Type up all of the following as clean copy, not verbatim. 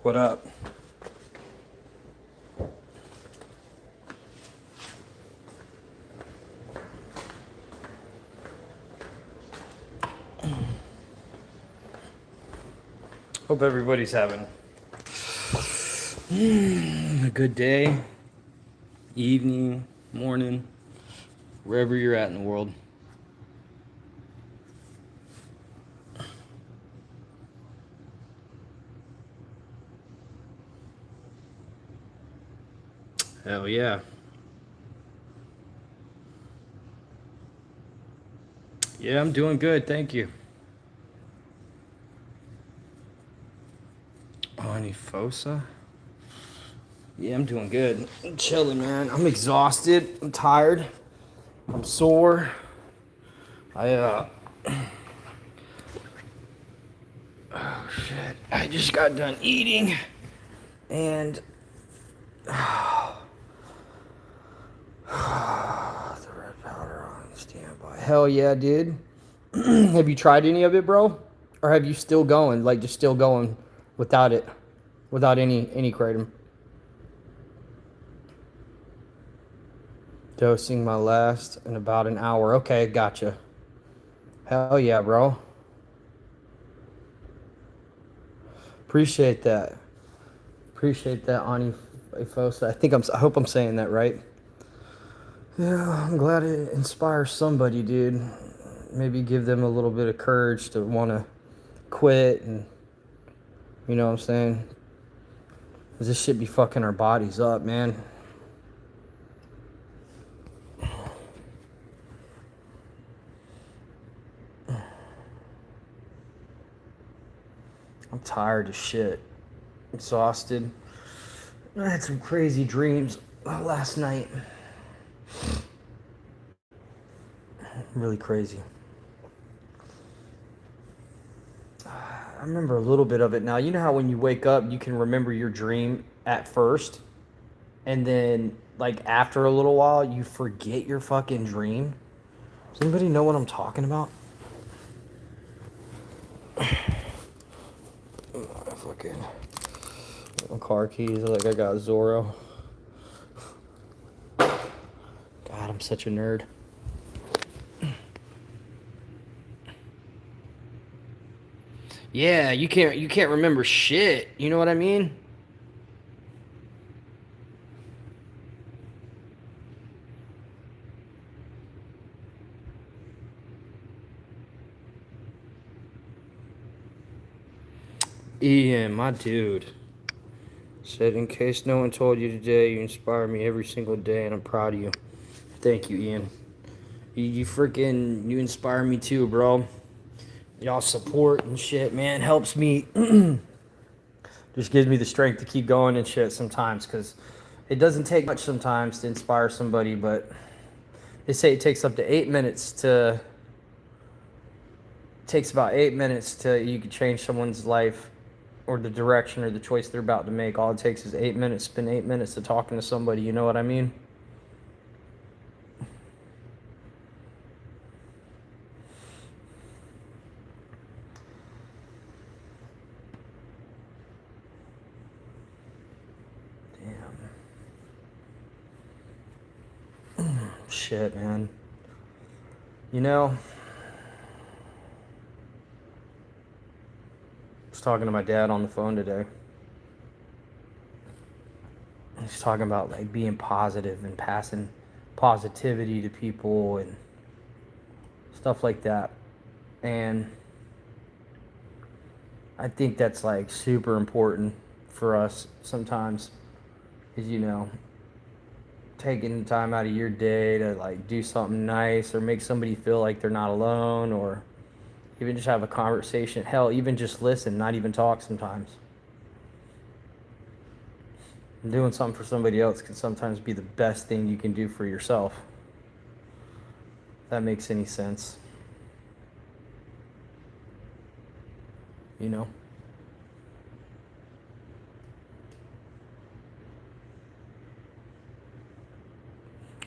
What up? Hope everybody's having a good day, evening, morning, wherever you're at in the world. Hell yeah. Yeah, I'm doing good, thank you. Ani Fosa? Yeah, I'm doing good. I'm chilling, man. I'm exhausted. I'm tired. I'm sore. Oh shit. I just got done eating and the red powder on standby. Hell yeah, dude. Have you tried any of it, bro? Or have you still going? Like just still going without it? Without any kratom? Dosing my last in about an hour. Okay, gotcha. Hell yeah, bro. Appreciate that. Appreciate that, Ani Fosa. I hope I'm saying that right. Yeah, I'm glad it inspires somebody, dude. Maybe give them a little bit of courage to want to quit, and you know what I'm saying? 'Cause this shit be fucking our bodies up, man. I'm tired as shit. Exhausted. I had some crazy dreams last night. Really crazy. I remember a little bit of it now. You know how when you wake up, you can remember your dream at first, and then, like, after a little while, you forget your fucking dream? Does anybody know what I'm talking about? Fucking my car keys, like I got Zorro. God, I'm such a nerd. Yeah, you can't remember shit. You know what I mean? Ian, my dude, said, in case no one told you today, you inspire me every single day, and I'm proud of you. Thank you, Ian. You freaking, you inspire me too, bro. Y'all support and shit, man, helps me. Just gives me the strength to keep going and shit sometimes, because it doesn't take much sometimes to inspire somebody, but they say it takes up to 8 minutes to, takes about 8 minutes to, you can change someone's life or the direction or the choice they're about to make. All it takes is 8 minutes. Spend 8 minutes to talking to somebody. You know what I mean? Damn. Shit, man. You know, I was talking to my dad on the phone today. He's talking about like being positive and passing positivity to people and stuff like that. And I think that's like super important for us sometimes, is, you know, taking time out of your day to like do something nice or make somebody feel like they're not alone, or Even just have a conversation. Hell, even just listen, not even talk sometimes. Doing something for somebody else can sometimes be the best thing you can do for yourself. If that makes any sense. You know?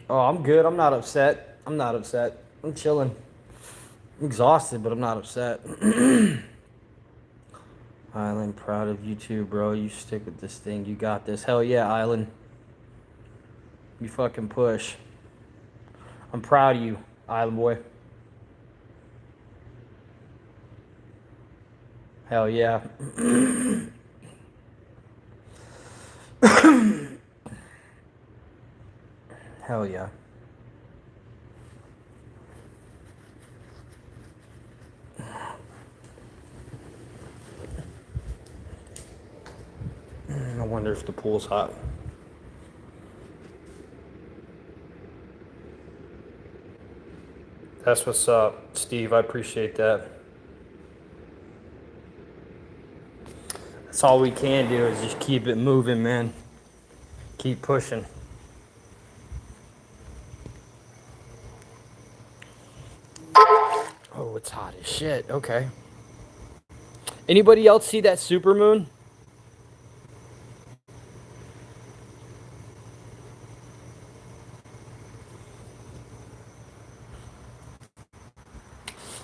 Oh, I'm good. I'm not upset. I'm not upset. I'm chilling. I'm exhausted, but I'm not upset. Island, proud of you too, bro. You stick with this thing. You got this. Hell yeah, Island. You fucking push. I'm proud of you, Island boy. Hell yeah. Hell yeah. I wonder if the pool's hot. That's what's up, Steve. I appreciate that. That's all we can do is just keep it moving, man. Keep pushing. Oh, it's hot as shit. Okay. Anybody else see that supermoon?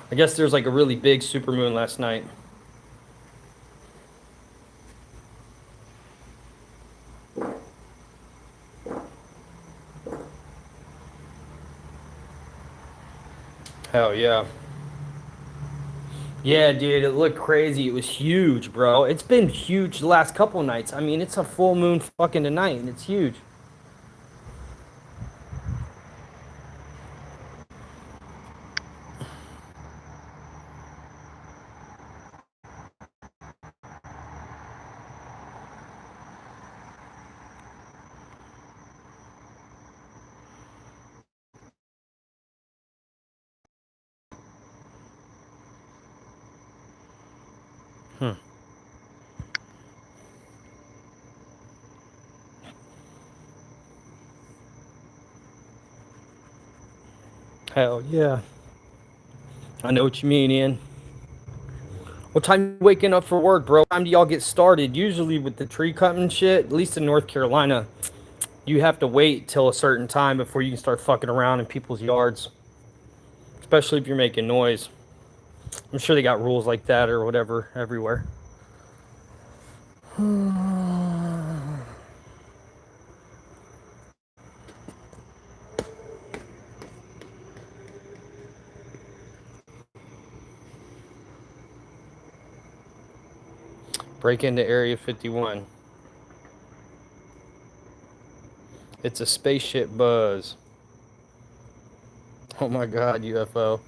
I guess there's like a really big supermoon last night. Hell yeah. Yeah, dude, it looked crazy. It was huge, bro. It's been huge the last couple nights. I mean, it's a full moon fucking tonight, and it's huge. Hmm. Hell yeah. I know what you mean, Ian. What time you waking up for work, bro? What time do y'all get started? Usually with the tree cutting shit, at least in North Carolina, you have to wait till a certain time before you can start fucking around in people's yards. Especially if you're making noise. I'm sure they got rules like that or whatever everywhere. Break into Area 51. It's a spaceship buzz. Oh my god, UFO.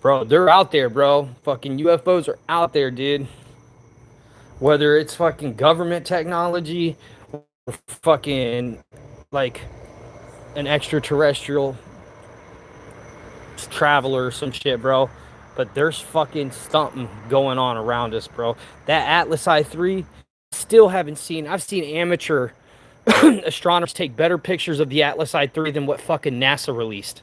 Bro, they're out there, bro. Fucking UFOs are out there, dude. Whether it's fucking government technology or fucking like an extraterrestrial traveler or some shit, bro. But there's fucking something going on around us, bro. That Atlas I-3, still haven't seen. I've seen amateur astronomers take better pictures of the Atlas I-3 than what fucking NASA released.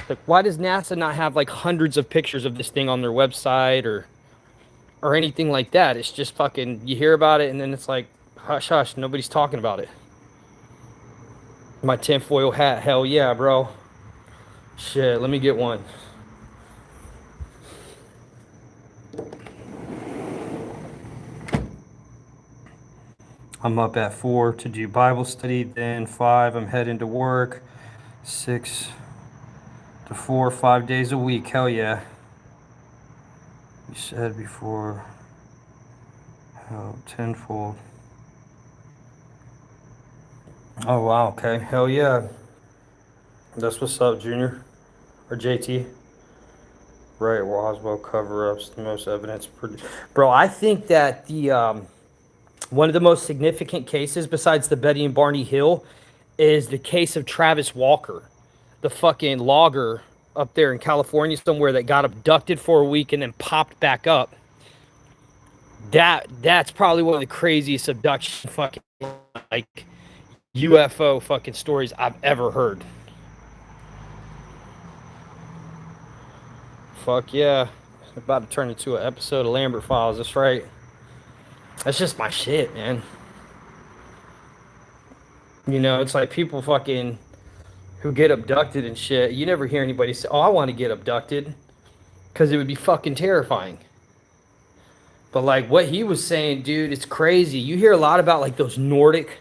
Like, why does NASA not have like hundreds of pictures of this thing on their website or anything like that? It's just fucking, you hear about it and then it's like, hush, hush, nobody's talking about it. My tinfoil hat, hell yeah, bro. Shit, let me get one. I'm up at 4 to do Bible study, then 5, I'm heading to work, 6 to 4, 5 days a week, hell yeah. You said before, hell, tenfold. Oh wow, okay, hell yeah. That's what's up, Junior, or JT. Right, Roswell cover-ups, the most evidence. Bro, I think that the one of the most significant cases besides the Betty and Barney Hill is the case of Travis Walker, the fucking logger up there in California somewhere that got abducted for a week and then popped back up. That's probably one of the craziest abduction fucking like UFO fucking stories I've ever heard. Fuck yeah. About to turn into an episode of Lambert Files, that's right. That's just my shit, man. You know, it's like people fucking who get abducted and shit. You never hear anybody say, oh, I want to get abducted. Because it would be fucking terrifying. But like what he was saying, dude, it's crazy. You hear a lot about like those Nordic,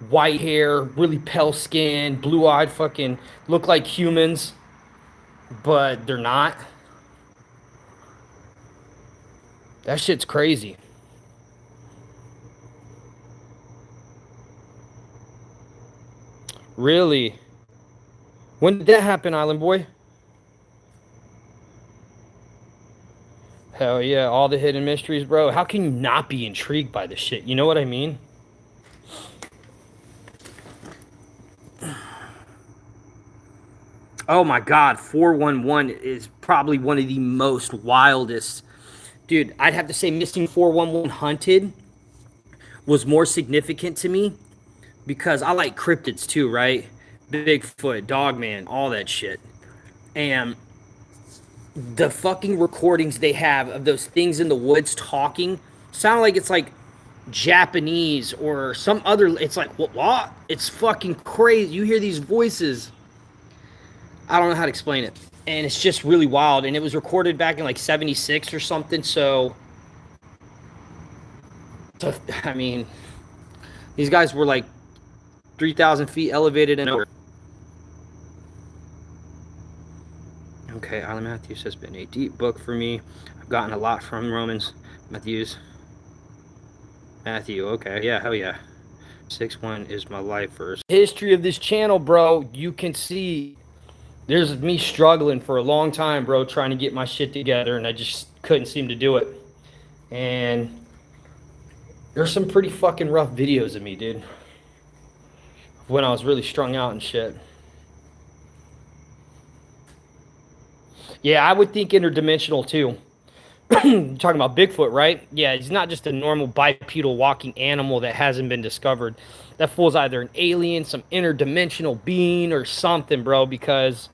white hair, really pale skin, blue-eyed fucking look like humans. But they're not. That shit's crazy. Really? When did that happen, Island Boy? Hell yeah, all the hidden mysteries, bro. How can you not be intrigued by this shit? You know what I mean? Oh my god, 411 is probably one of the most wildest. Dude, I'd have to say Missing 411 Hunted was more significant to me because I like cryptids too, right? Bigfoot, Dogman, all that shit. And the fucking recordings they have of those things in the woods talking sound like it's like Japanese or some other. It's like, what? It's fucking crazy. You hear these voices. I don't know how to explain it. And it's just really wild. And it was recorded back in like 76 or something. So I mean, these guys were like 3,000 feet elevated and over. Okay, Alan Matthews has been a deep book for me. I've gotten a lot from Romans. Matthew, okay, yeah, hell yeah. 6-1 is my life verse. History of this channel, bro, you can see there's me struggling for a long time, bro, trying to get my shit together, and I just couldn't seem to do it. And there's some pretty fucking rough videos of me, dude, when I was really strung out and shit. Yeah, I would think interdimensional too. Talking about Bigfoot, right? Yeah, he's not just a normal bipedal walking animal that hasn't been discovered. That fool's either an alien, some interdimensional being, or something, bro, because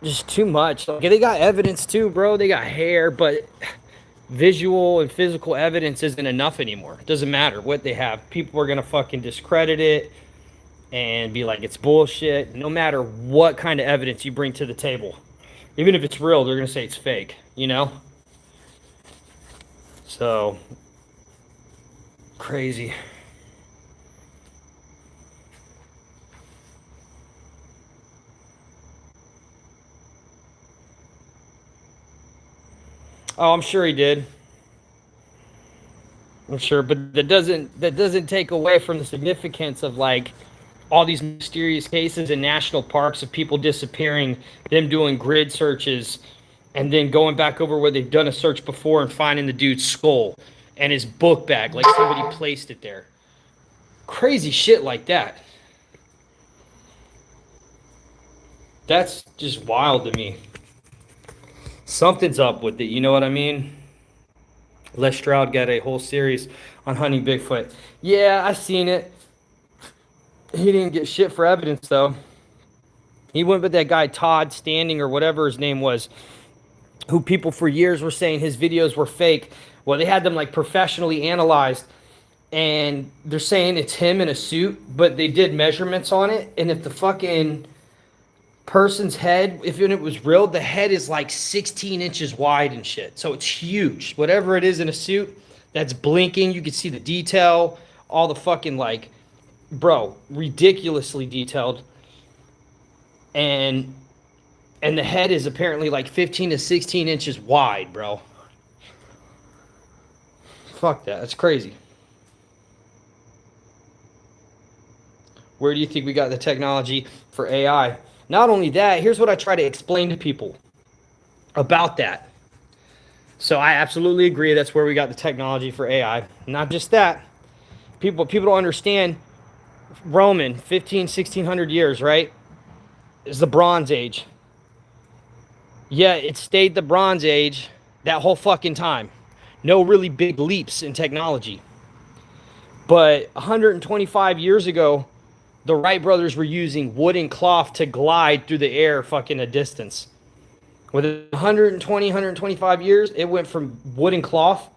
just too much. Like, they got evidence too, bro. They got hair, but visual and physical evidence isn't enough anymore. It doesn't matter what they have. People are going to fucking discredit it and be like, it's bullshit. No matter what kind of evidence you bring to the table. Even if it's real, they're going to say it's fake, you know? So, crazy. Oh, I'm sure he did. I'm sure, but that doesn't take away from the significance of like all these mysterious cases in national parks of people disappearing, them doing grid searches, and then going back over where they've done a search before and finding the dude's skull and his book bag, like somebody placed it there. Crazy shit like that. That's just wild to me. Something's up with it, you know what I mean? Les Stroud got a whole series on hunting Bigfoot. Yeah, I seen it. He didn't get shit for evidence, though. He went with that guy, Todd Standing, or whatever his name was, who people for years were saying his videos were fake. Well, they had them, like, professionally analyzed, and they're saying it's him in a suit, but they did measurements on it, and if the fucking person's head, if it was real, the head is, like, 16 inches wide and shit. So it's huge. Whatever it is in a suit that's blinking, you can see the detail, all the fucking, like, bro, ridiculously detailed. And the head is apparently like 15 to 16 inches wide, bro. Fuck that. That's crazy. Where do you think we got the technology for AI? Not only that, here's what I try to explain to people about that. So I absolutely agree that's where we got the technology for AI. Not just that. People don't understand Roman, 1600 years, right? It's the Bronze Age. Yeah, it stayed the Bronze Age that whole fucking time. No really big leaps in technology. But 125 years ago, the Wright brothers were using wood and cloth to glide through the air fucking a distance. Within 120, 125 years, it went from wood and cloth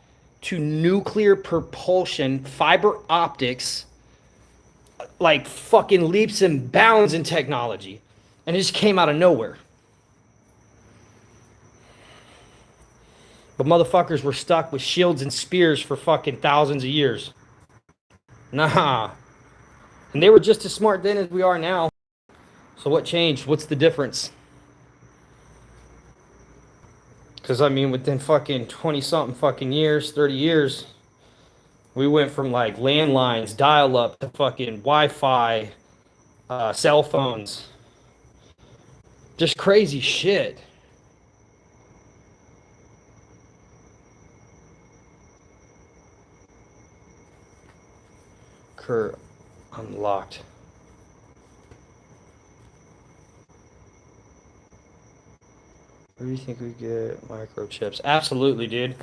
to nuclear propulsion, fiber optics, like fucking leaps and bounds in technology. And it just came out of nowhere. But motherfuckers were stuck with shields and spears for fucking thousands of years. Nah. And they were just as smart then as we are now. So what changed? What's the difference? Because, I mean, within fucking 20-something fucking years, 30 years, we went from, like, landlines, dial-up, to fucking Wi-Fi, cell phones. Just crazy shit. Kurt, unlocked. Where do you think we get microchips? Absolutely, dude.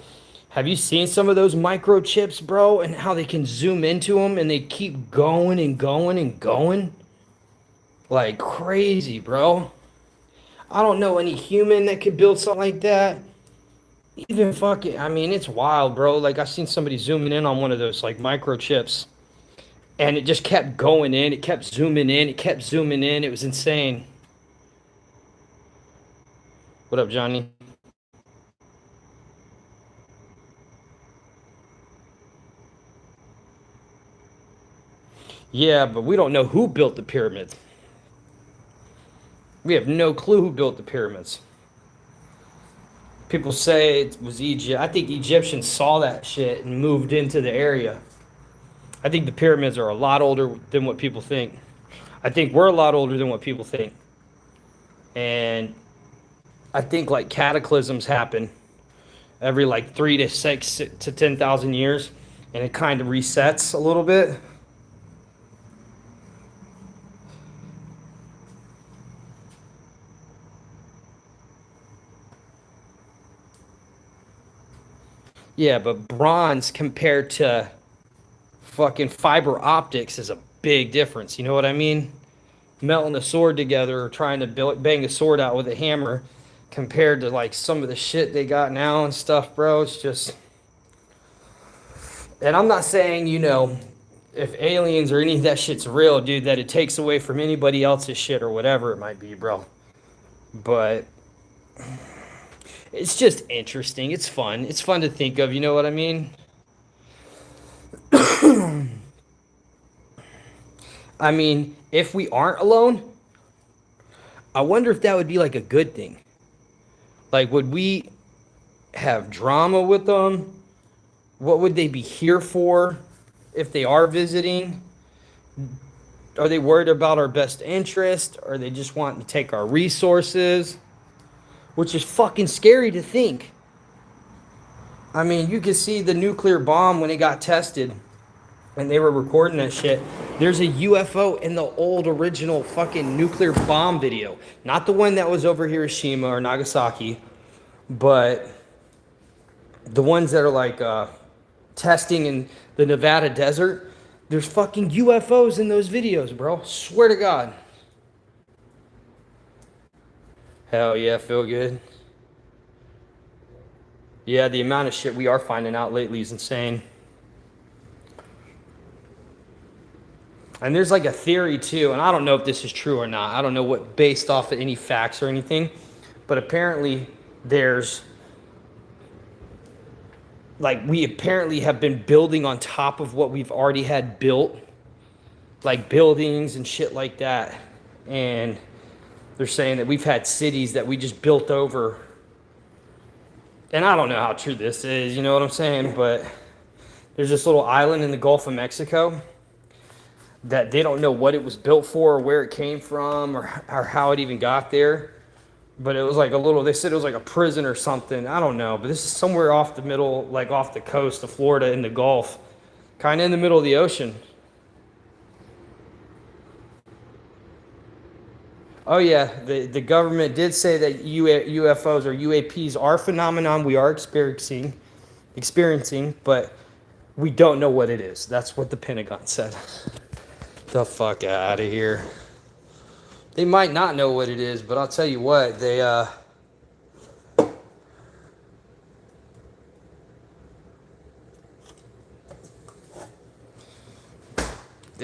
Have you seen some of those microchips, bro, and how they can zoom into them and they keep going and going and going? Like crazy, bro. I don't know any human that could build something like that. Even fucking, I mean, it's wild, bro. Like, I've seen somebody zooming in on one of those, like, microchips, and it just kept going in. It kept zooming in. It kept zooming in. It was insane. What up, Johnny? Yeah, but we don't know who built the pyramids. We have no clue who built the pyramids. People say it was Egypt. I think the Egyptians saw that shit and moved into the area. I think the pyramids are a lot older than what people think. I think we're a lot older than what people think. And I think like cataclysms happen every like 3 to 6 to 10,000 years, and it kind of resets a little bit. Yeah, but bronze compared to fucking fiber optics is a big difference. You know what I mean? Melting a sword together or trying to bang a sword out with a hammer compared to like some of the shit they got now and stuff, bro. It's just. And I'm not saying, you know, if aliens or any of that shit's real, dude, that it takes away from anybody else's shit or whatever it might be, bro. But it's just interesting. It's fun. It's fun to think of, you know what I mean? I mean, if we aren't alone, I wonder if that would be like a good thing. Like, would we have drama with them? What would they be here for if they are visiting? Are they worried about our best interest? Or are they just wanting to take our resources? Which is fucking scary to think. I mean, you could see the nuclear bomb when it got tested and they were recording that shit. There's a UFO in the old original fucking nuclear bomb video. Not the one that was over Hiroshima or Nagasaki, but the ones that are like testing in the Nevada desert. There's fucking UFOs in those videos, bro. Swear to God. Hell yeah, feel good. Yeah, the amount of shit we are finding out lately is insane. And there's like a theory too, and I don't know if this is true or not. I don't know what based off of any facts or anything, but apparently there's like we apparently have been building on top of what we've already had built, like buildings and shit like that. And they're saying that we've had cities that we just built over. And I don't know how true this is, you know what I'm saying? But there's this little island in the Gulf of Mexico that they don't know what it was built for or where it came from or how it even got there. But it was like a little, they said it was like a prison or something. I don't know. But this is somewhere off the middle, like off the coast of Florida in the Gulf, kind of in the middle of the ocean. Oh yeah, the government did say that UFOs or UAPs are a phenomenon we are experiencing, but we don't know what it is. That's what the Pentagon said. The fuck out of here. They might not know what it is, but I'll tell you what, there's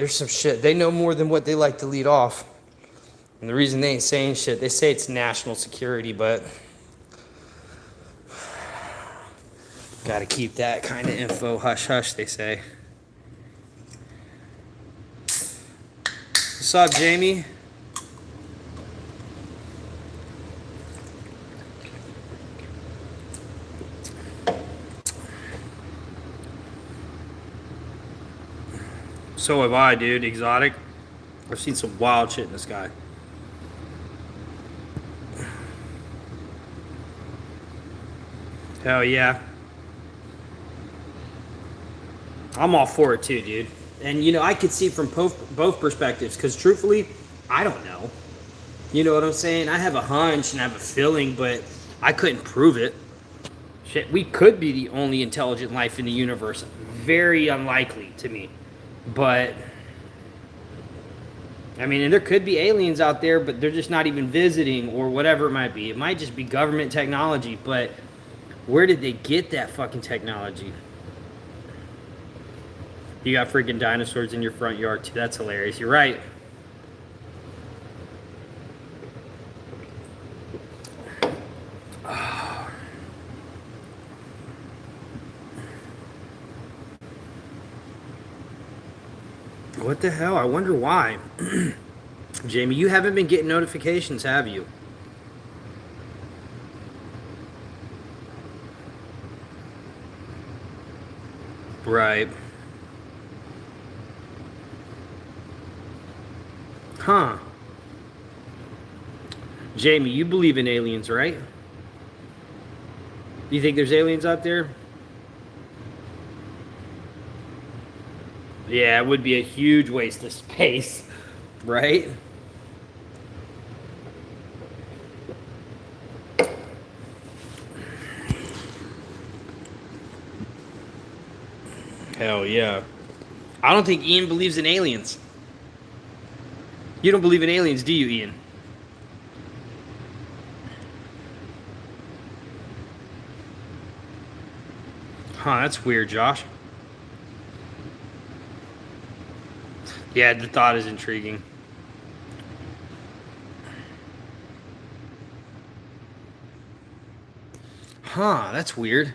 some shit. They know more than what they like to lead off. And the reason they ain't saying shit, they say it's national security, but gotta keep that kind of info hush hush, they say. What's up, Jamie? So have I, dude. Exotic. I've seen some wild shit in the sky. Hell yeah. I'm all for it too, dude. And you know, I could see from both perspectives, because truthfully, I don't know. You know what I'm saying? I have a hunch and I have a feeling, but I couldn't prove it. Shit, we could be the only intelligent life in the universe. Very unlikely to me. But I mean, and there could be aliens out there, but they're just not even visiting or whatever it might be. It might just be government technology, but where did they get that fucking technology? You got freaking dinosaurs in your front yard too. That's hilarious. You're right. What the hell? I wonder why. Jamie, you haven't been getting notifications, have you? Right. Huh. Jamie, you believe in aliens, right? Do you think there's aliens out there? Yeah, it would be a huge waste of space, right? Hell yeah. I don't think Ian believes in aliens. You don't believe in aliens, do you, Ian? Huh, that's weird, Josh. Yeah, the thought is intriguing. Huh, that's weird.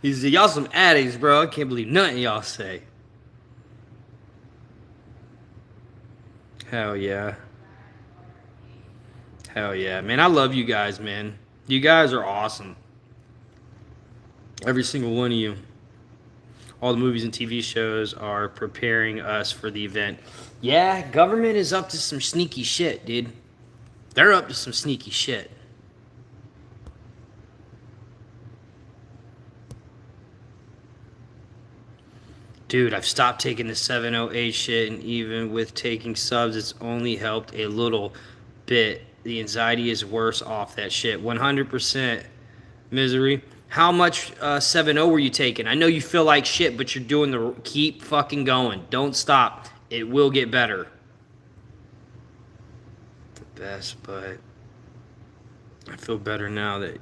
He said, y'all some addicts, bro. I can't believe nothing y'all say. Hell yeah. Hell yeah. Man, I love you guys, man. You guys are awesome. Every single one of you. All the movies and TV shows are preparing us for the event. Yeah, government is up to some sneaky shit, dude. They're up to some sneaky shit. Dude, I've stopped taking the 708 shit, and even with taking subs, it's only helped a little bit. The anxiety is worse off that shit. 100% misery. How much 7.0 were you taking? I know you feel like shit, but you're doing the... Keep fucking going. Don't stop. It will get better. The best, but... I feel better now that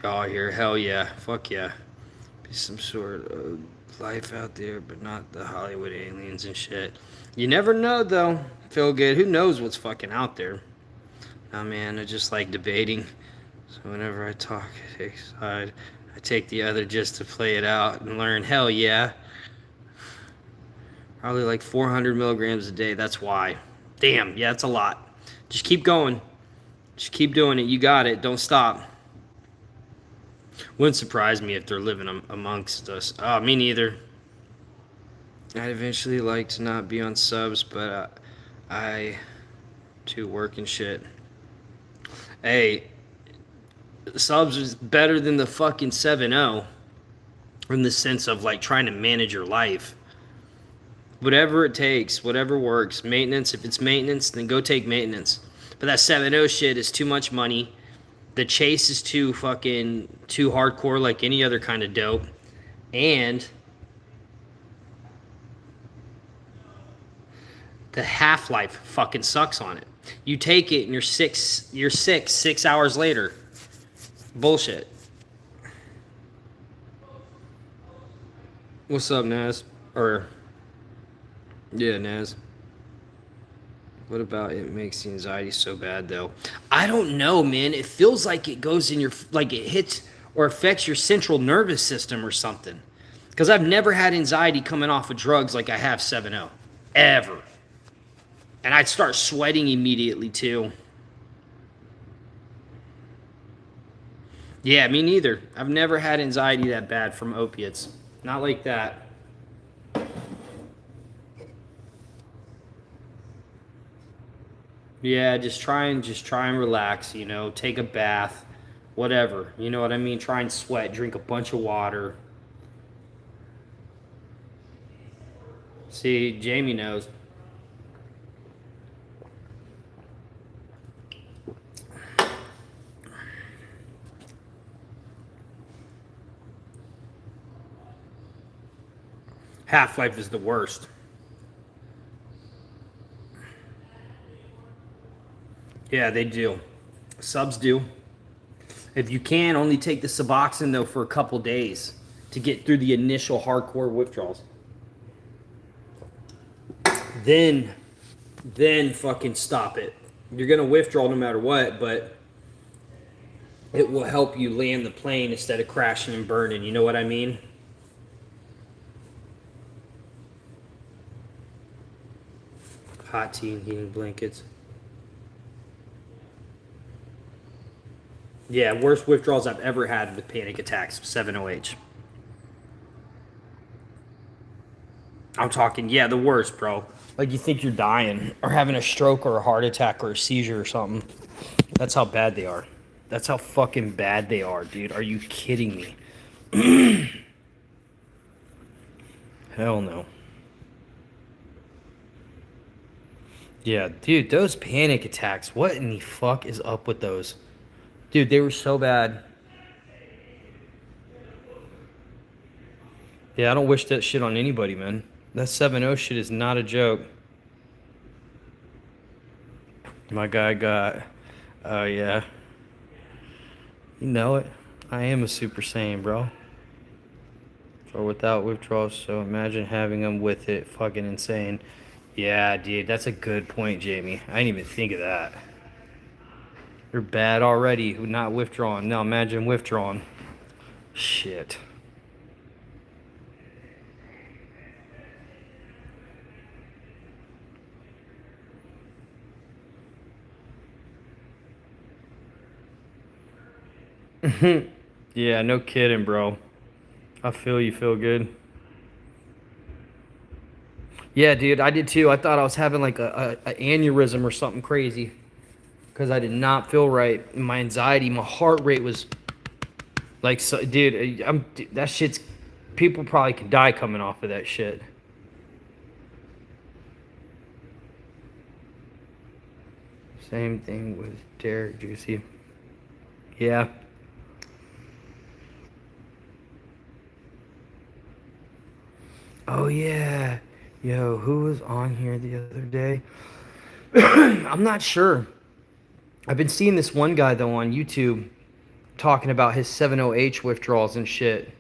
y'all are here. Hell yeah. Fuck yeah. Be some sort of life out there, but not the Hollywood aliens and shit. You never know, though. Feel good. Who knows what's fucking out there? Nah, man, I just like debating. So whenever I talk, I take a side. I take the other just to play it out and learn. Hell yeah. Probably like 400 milligrams a day. That's why. Damn, yeah, that's a lot. Just keep going. Just keep doing it. You got it. Don't stop. Wouldn't surprise me if they're living amongst us. Oh, me neither. I'd eventually like to not be on subs, but I too work and shit. Hey, subs is better than the fucking 7.0. in the sense of like trying to manage your life. Whatever it takes, whatever works. Maintenance, if it's maintenance, then go take maintenance. But that 7-0 shit is too much money. The chase is too hardcore like any other kind of dope. And the half-life fucking sucks on it. You take it and you're sick 6 hours later. Bullshit. What's up, Naz? Yeah, Naz. What about it makes the anxiety so bad, though? I don't know, man. It feels like it goes in like it hits or affects your central nervous system or something. Because I've never had anxiety coming off of drugs like I have 7-0. Ever. And I'd start sweating immediately, too. Yeah, me neither. I've never had anxiety that bad from opiates. Not like that. Yeah, just try and relax, take a bath, whatever. You know what I mean? Try and sweat, drink a bunch of water. See, Jamie knows. Half-Life is the worst. Yeah, they do. Subs do. If you can, only take the Suboxone, though, for a couple days to get through the initial hardcore withdrawals. Then fucking stop it. You're going to withdraw no matter what, but it will help you land the plane instead of crashing and burning. You know what I mean? Hot tea and heating blankets. Yeah, worst withdrawals I've ever had with panic attacks, 7-OH. I'm talking, yeah, the worst, bro. Like you think you're dying or having a stroke or a heart attack or a seizure or something. That's how bad they are. That's how fucking bad they are, dude. Are you kidding me? Hell no. Yeah, dude, those panic attacks. What in the fuck is up with those? Dude, they were so bad. Yeah, I don't wish that shit on anybody, man. That 7-0 shit is not a joke. My guy got... Oh, yeah. You know it. I am a Super Saiyan, bro. Or without withdrawals, so imagine having them with it. Fucking insane. Yeah, dude, that's a good point, Jamie. I didn't even think of that. You're bad already, not withdrawn. Now imagine withdrawn. Shit. Yeah, no kidding, bro. I feel you feel good. Yeah, dude, I did too. I thought I was having like a aneurysm or something crazy because I did not feel right. My anxiety, my heart rate was like, so, dude, that shit's, people probably could die coming off of that shit. Same thing with Derek Juicy. Yeah. Oh, yeah. Yo, who was on here the other day? I'm not sure. I've been seeing this one guy, though, on YouTube talking about his 7-OH withdrawals and shit.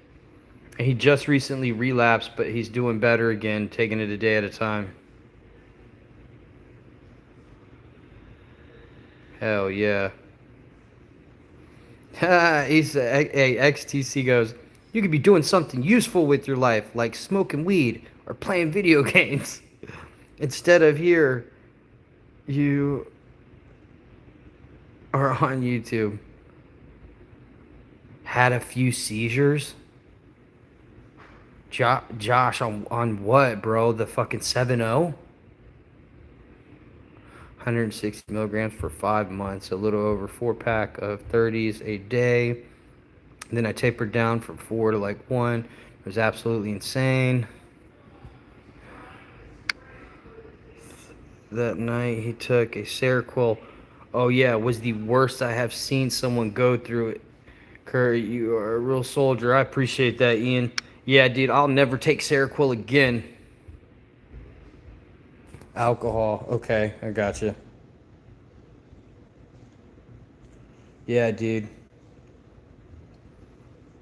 And he just recently relapsed, but he's doing better again, taking it a day at a time. Hell yeah. He's hey, XTC goes, you could be doing something useful with your life, like smoking weed or playing video games. Instead of here, you are on YouTube. Had a few seizures. Josh, on what, bro? The fucking 7-0? 160 milligrams for 5 months, a little over 4-pack of 30s a day. And then I tapered down from 4 to like 1. was absolutely insane. That night he took a Seroquel. Oh yeah, it was the worst I have seen someone go through it. Kurt, you are a real soldier. I appreciate that, Ian. Yeah, dude, I'll never take Seroquel again. Alcohol. Okay, I gotcha. Yeah, dude.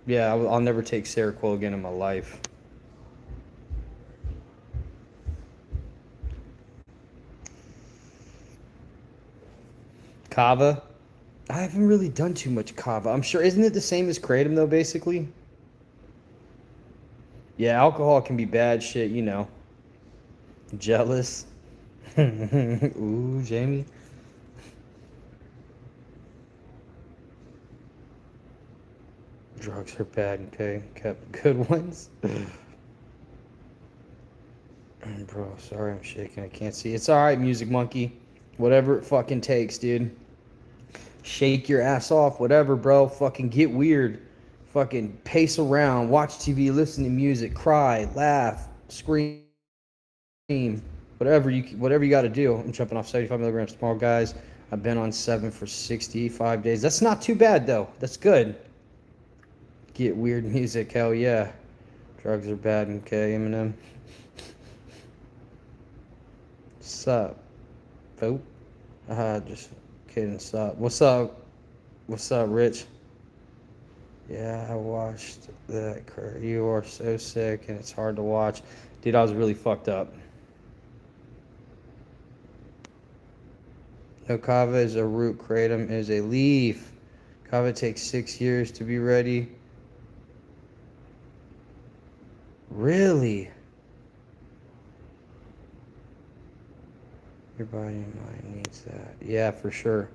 Yeah, I'll never take Seroquel again in my life. Kava. I haven't really done too much kava. I'm sure, isn't it the same as kratom though, basically? Yeah, alcohol can be bad shit, you know. Jealous. Ooh, Jamie. Drugs are bad, okay? Kept good ones. Bro, sorry I'm shaking. I can't see. It's alright, Music Monkey. Whatever it fucking takes, dude. Shake your ass off, whatever, bro. Fucking get weird. Fucking pace around, watch TV, listen to music, cry, laugh, scream, whatever you got to do. I'm jumping off 75 milligrams tomorrow, guys. I've been on 7 for 65 days. That's not too bad though. That's good. Get weird music, hell yeah. Drugs are bad, okay, Eminem. Sup? Vote? Just kidding. Sup? What's up? What's up, Rich? Yeah, I watched that. You are so sick, and it's hard to watch. Dude, I was really fucked up. No, kava is a root. Kratom is a leaf. Kava takes 6 years to be ready. Really? Your body and mind needs that. Yeah, for sure.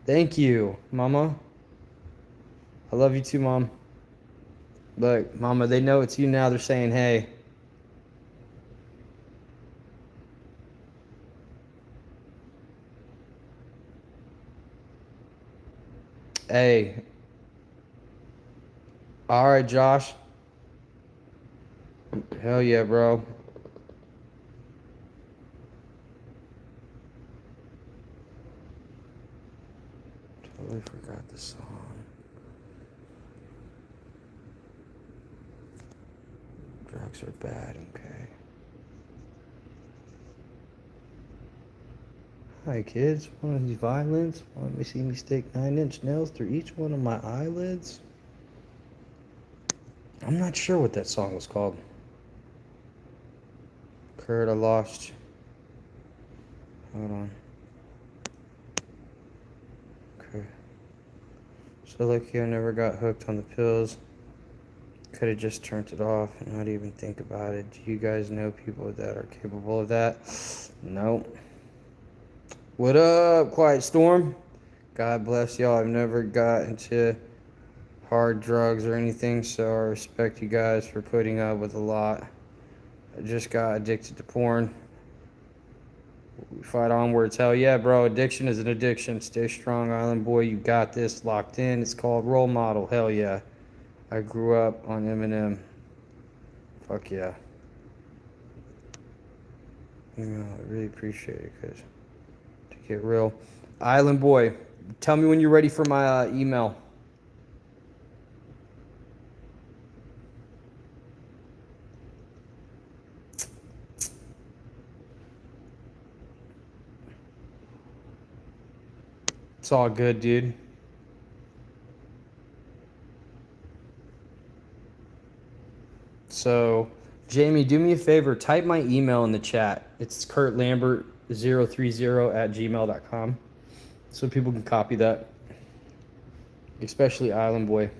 Thank you, Mama. I love you too, Mom. Look, Mama, they know it's you now. They're saying, hey. Hey. All right, Josh. Hell yeah, bro. Totally forgot the song. Drugs are bad, okay. Hi, kids. Want any violence? Want me to see me stick 9-inch nails through each one of my eyelids? I'm not sure what that song was called. Kurt, I lost you. Hold on. Okay. So lucky I never got hooked on the pills. Could have just turned it off and not even think about it. Do you guys know people that are capable of that? Nope. What up, Quiet Storm? God bless y'all. I've never got into hard drugs or anything, so I respect you guys for putting up with a lot. I just got addicted to porn. We fight onwards. Hell yeah, bro. Addiction is an addiction. Stay strong, Island Boy. You got this locked in. It's called Role Model. Hell yeah. I grew up on Eminem. Fuck yeah. You know, I really appreciate it, because to get real. Island Boy, tell me when you're ready for my email. It's all good, dude. So, Jamie, do me a favor. Type my email in the chat. It's kurtlambert030@gmail.com. So people can copy that. Especially Island Boy.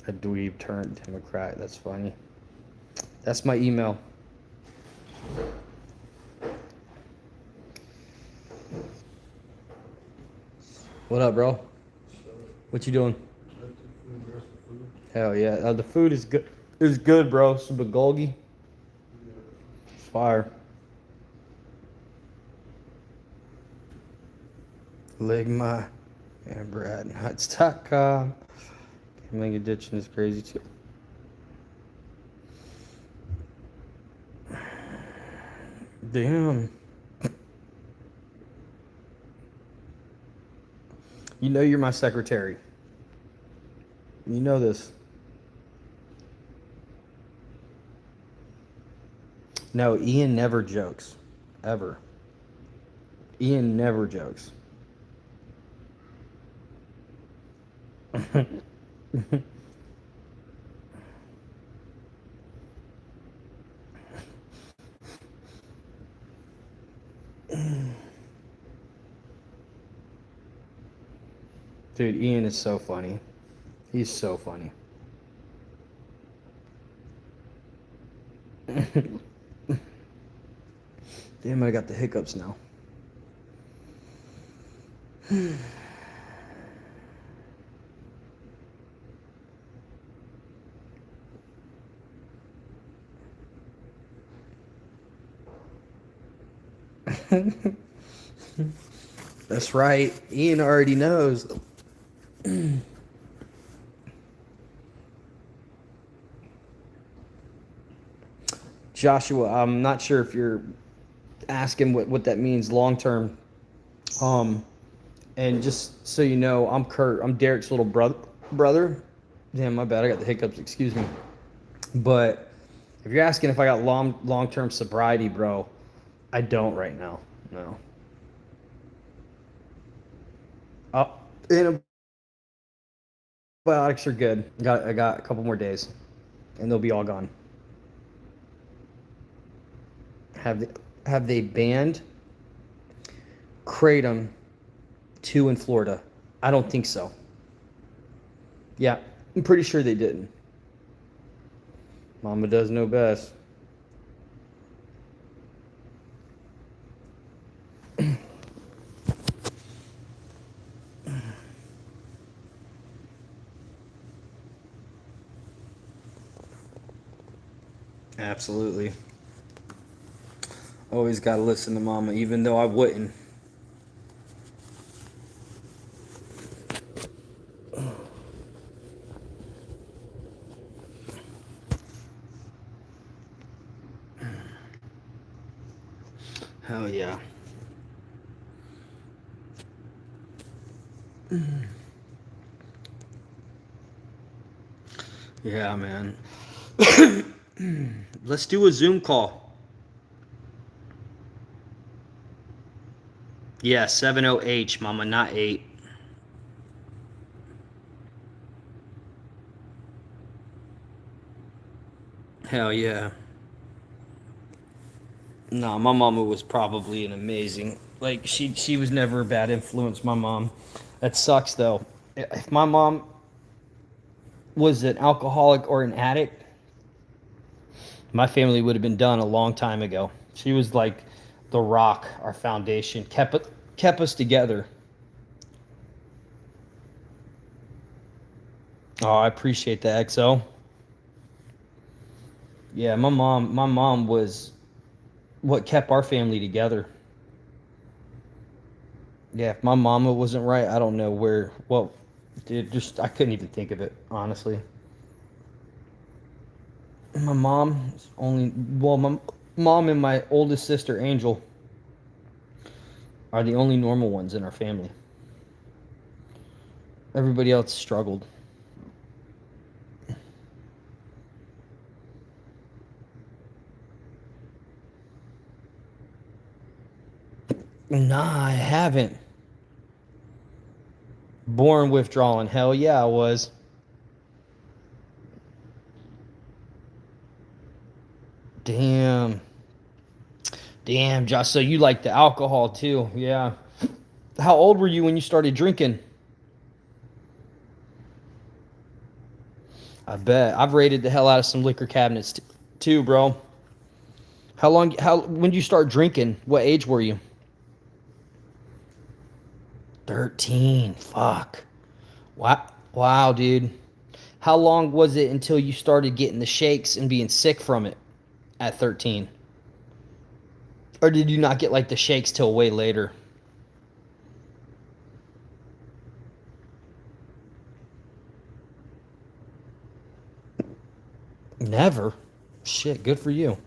A dweeb turned Democrat. That's funny. That's my email. What up, bro? What you doing? Hell yeah. The food is good. It was good, bro. Some bulgogi. It's fire. Ligma and BradNuts.com. Gambling addiction is crazy too. Damn. You know you're my secretary. You know this. No, Ian never jokes. Ever. Ian never jokes. Dude, Ian is so funny. He's so funny. Damn, I got the hiccups now. That's right. Ian already knows. Joshua, I'm not sure if you're asking what that means long term. And just so you know, I'm Kurt. I'm Derek's little brother. Damn, my bad. I got the hiccups. Excuse me. But if you're asking if I got long term sobriety, bro, I don't right now. No. Antibiotics are good. I got a couple more days, and they'll be all gone. Have they banned Kratom 2 in Florida? I don't think so. Yeah, I'm pretty sure they didn't. Mama does know best. Absolutely. Always got to listen to Mama, even though I wouldn't. Hell yeah. Yeah, man. Let's do a Zoom call. Yeah, 70H, Mama, not 8. Hell yeah. No, my mama was probably an amazing. Like she was never a bad influence. My mom. That sucks though. If my mom was an alcoholic or an addict, my family would have been done a long time ago. She was like the rock, our foundation, kept us together. Oh, I appreciate that, XO. Yeah, my mom was what kept our family together. Yeah, if my mama wasn't right, I don't know where. Well, dude, just I couldn't even think of it, honestly. My mom only. Well, my mom and my oldest sister, Angel, are the only normal ones in our family. Everybody else struggled. Nah, I haven't. Born withdrawing. Hell yeah, I was. Damn. Damn, Josh. So you like the alcohol too? Yeah. How old were you when you started drinking? I bet. I've raided the hell out of some liquor cabinets too, bro. When did you start drinking? What age were you? 13. Fuck. Wow, dude. How long was it until you started getting the shakes and being sick from it at 13? Or did you not get like the shakes till way later? Never. Shit, good for you.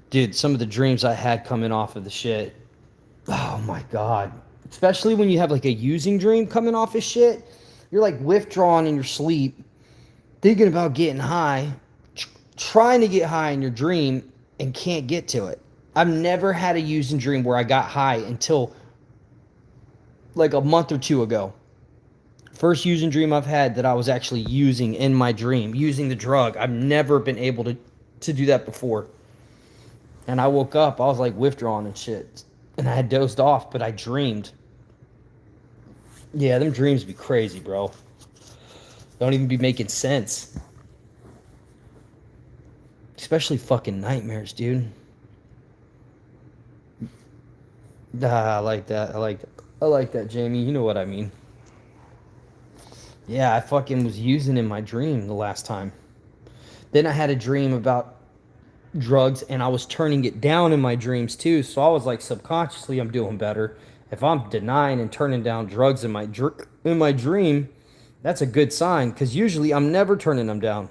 Dude, some of the dreams I had coming off of the shit. Oh my god. Especially when you have like a using dream coming off of shit. You're like withdrawing in your sleep, thinking about getting high, trying to get high in your dream, and can't get to it. I've never had a using dream where I got high until like a month or two ago. First using dream I've had that I was actually using in my dream, using the drug. I've never been able to do that before. And I woke up, I was like withdrawn and shit. And I had dozed off, but I dreamed. Yeah, them dreams be crazy, bro. Don't even be making sense. Especially fucking nightmares, dude. I like that. I like that, Jamie. You know what I mean. Yeah, I fucking was using in my dream the last time. Then I had a dream about drugs and I was turning it down in my dreams too. So I was like subconsciously I'm doing better. If I'm denying and turning down drugs in my dream, that's a good sign cuz usually I'm never turning them down.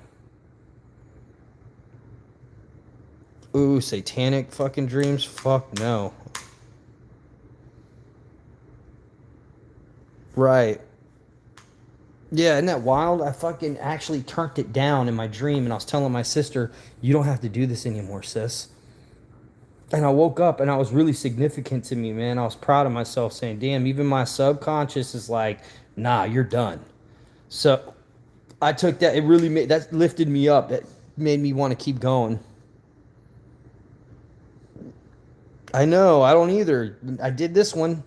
Ooh, satanic fucking dreams? Fuck no. Right. Yeah, isn't that wild? I fucking actually turned it down in my dream and I was telling my sister, "You don't have to do this anymore, sis." And I woke up and I was really significant to me, man. I was proud of myself saying, damn, even my subconscious is like, nah, you're done. So I took that, it really made that lifted me up. That made me want to keep going. I know, I don't either. I did this one.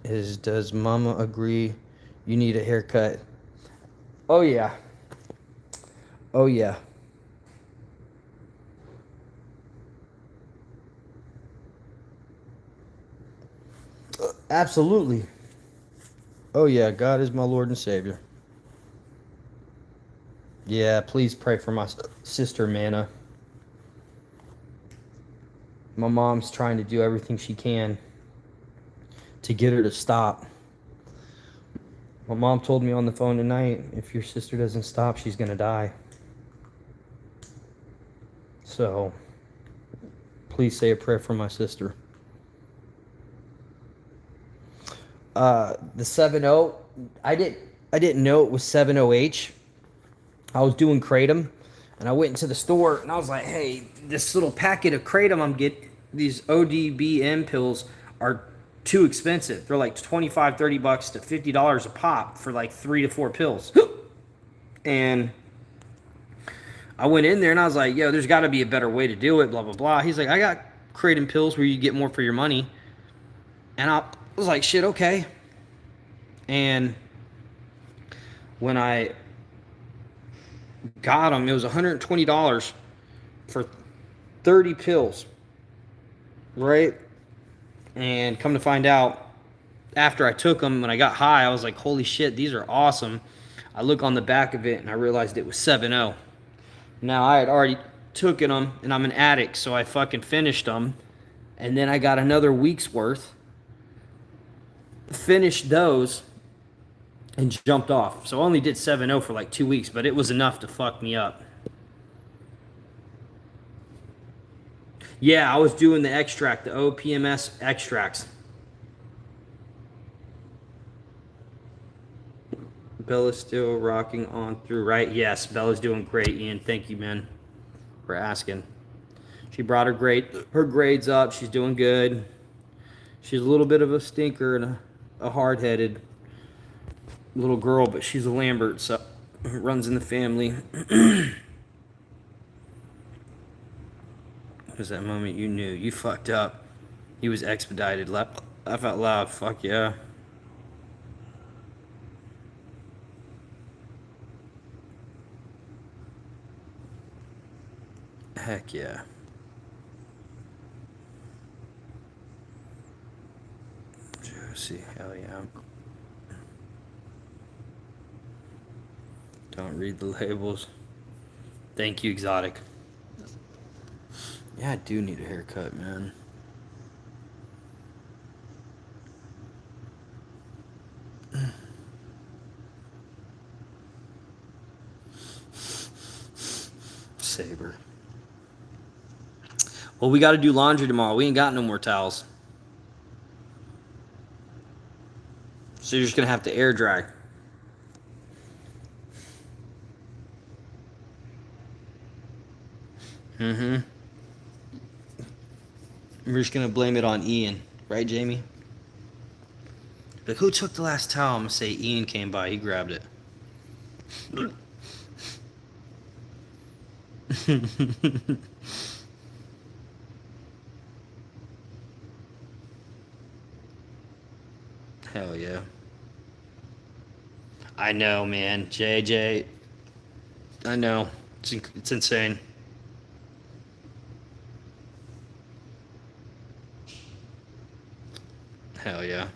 Does mama agree you need a haircut? Oh yeah. Oh yeah. Absolutely. Oh yeah, God is my Lord and Savior. Yeah, please pray for my sister Manna. My mom's trying to do everything she can to get her to stop. My mom told me on the phone tonight, if your sister doesn't stop, she's going to die. So, please say a prayer for my sister. The 7-0, I didn't know it was 7-0H. I was doing Kratom, and I went into the store, and I was like, hey, this little packet of Kratom I'm getting, these ODBM pills are too expensive. They're like 25, 30 bucks to $50 a pop for like 3 to 4 pills. And I went in there and I was like, yo, there's got to be a better way to do it, blah, blah, blah. He's like, I got Kratom pills where you get more for your money. And I was like, shit, okay. And when I got them, it was $120 for 30 pills, right? And come to find out, after I took them, when I got high, I was like, holy shit, these are awesome. I look on the back of it and I realized it was 7-0. Now, I had already taken them and I'm an addict, so I fucking finished them. And then I got another week's worth, finished those, and jumped off. So I only did 7-0 for like 2 weeks, but it was enough to fuck me up. Yeah, I was doing the extract, the OPMS extracts. Bella's still rocking on through, right? Yes, Bella's doing great, Ian. Thank you, man, for asking. She brought her grades up. She's doing good. She's a little bit of a stinker and a hard-headed little girl, but she's a Lambert, so it runs in the family. Was that moment you knew you fucked up? He was expedited. Laugh out loud. Fuck yeah. Heck yeah. see. Hell yeah. Don't read the labels. Thank you, Exotic. Yeah, I do need a haircut, man. Saber. Well, we got to do laundry tomorrow. We ain't got no more towels. So you're just going to have to air dry. Mm-hmm. We're just going to blame it on Ian. Right, Jamie? Like, who took the last towel? I'm going to say Ian came by. He grabbed it. Hell yeah. I know, man. JJ. I know. It's insane. Hell yeah.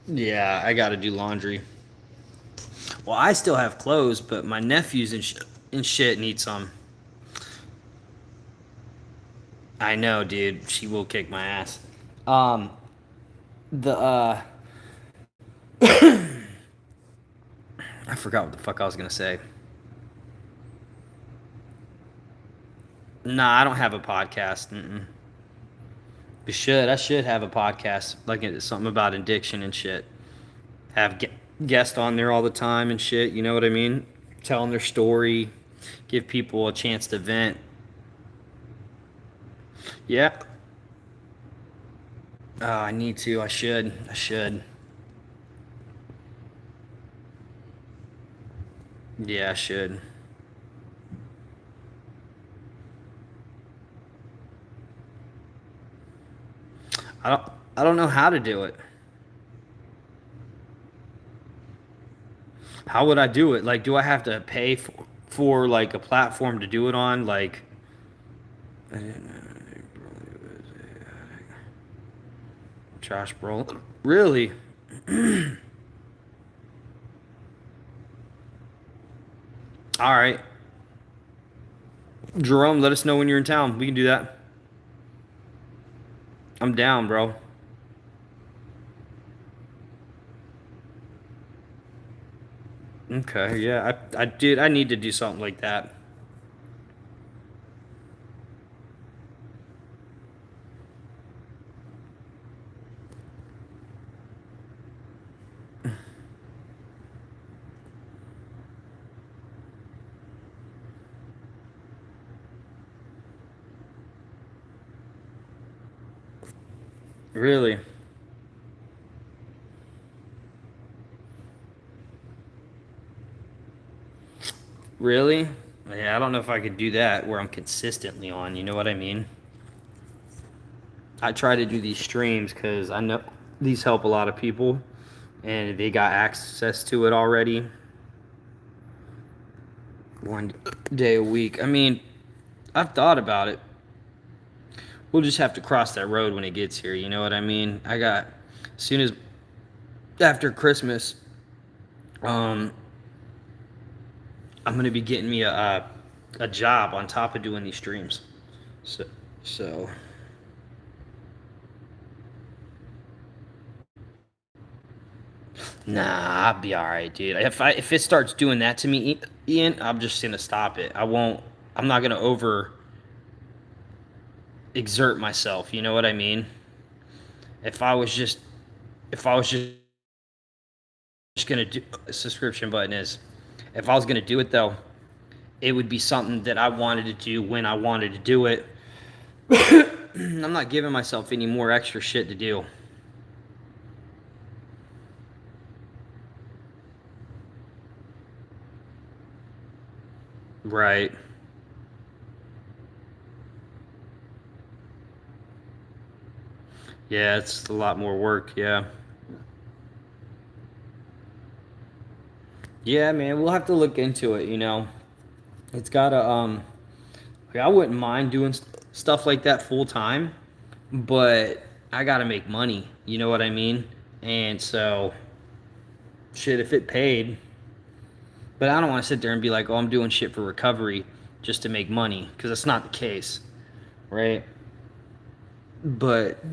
Yeah, I got to do laundry. Well, I still have clothes, but my nephews and shit need some. I know, dude. She will kick my ass. Um, the I forgot what the fuck I was gonna say. Nah, I don't have a podcast. Mm-mm. We should. I should have a podcast, like it's something about addiction and shit. Have guests on there all the time and shit. You know what I mean? Telling their story, give people a chance to vent. Yeah. I need to. I should. I should. Yeah, I should. I don't. I don't know how to do it. How would I do it? Like, do I have to pay for like a platform to do it on? Like, Josh Brolin. Really? All right. Jerome, let us know when you're in town. We can do that. I'm down, bro. Okay, yeah. I need to do something like that. Really? Really? Yeah, I don't know if I could do that where I'm consistently on. You know what I mean? I try to do these streams because I know these help a lot of people and they got access to it already. One day a week. I mean, I've thought about it. We'll just have to cross that road when it gets here. You know what I mean? As soon as after Christmas, um, I'm gonna be getting me a job on top of doing these streams. So, so nah, I'll be all right, dude. If it starts doing that to me, Ian, I'm just gonna stop it. I won't. I'm not gonna over exert myself. You know what I mean? If I was just if I was just gonna do a subscription button is, if I was gonna do it though, it would be something that I wanted to do when I wanted to do it. I'm not giving myself any more extra shit to do. Right. Yeah, it's a lot more work. Yeah. Yeah, man, we'll have to look into it, you know. It's gotta, like, I wouldn't mind doing stuff like that full time, but I gotta make money, you know what I mean? And so, shit, if it paid, but I don't want to sit there and be like, oh, I'm doing shit for recovery just to make money, because that's not the case, right? But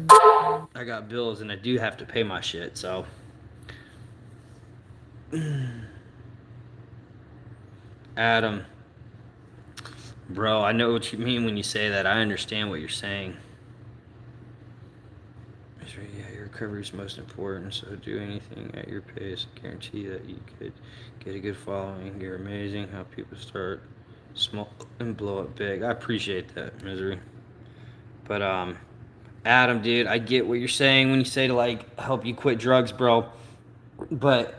I got bills and I do have to pay my shit, so. Adam, bro, I know what you mean when you say that. I understand what you're saying. Yeah, your recovery is most important, so do anything at your pace. Guarantee that you could get a good following. You're amazing how people start small and blow up big. I appreciate that, Misery. But, Adam, dude, I get what you're saying when you say to, like, help you quit drugs, bro. But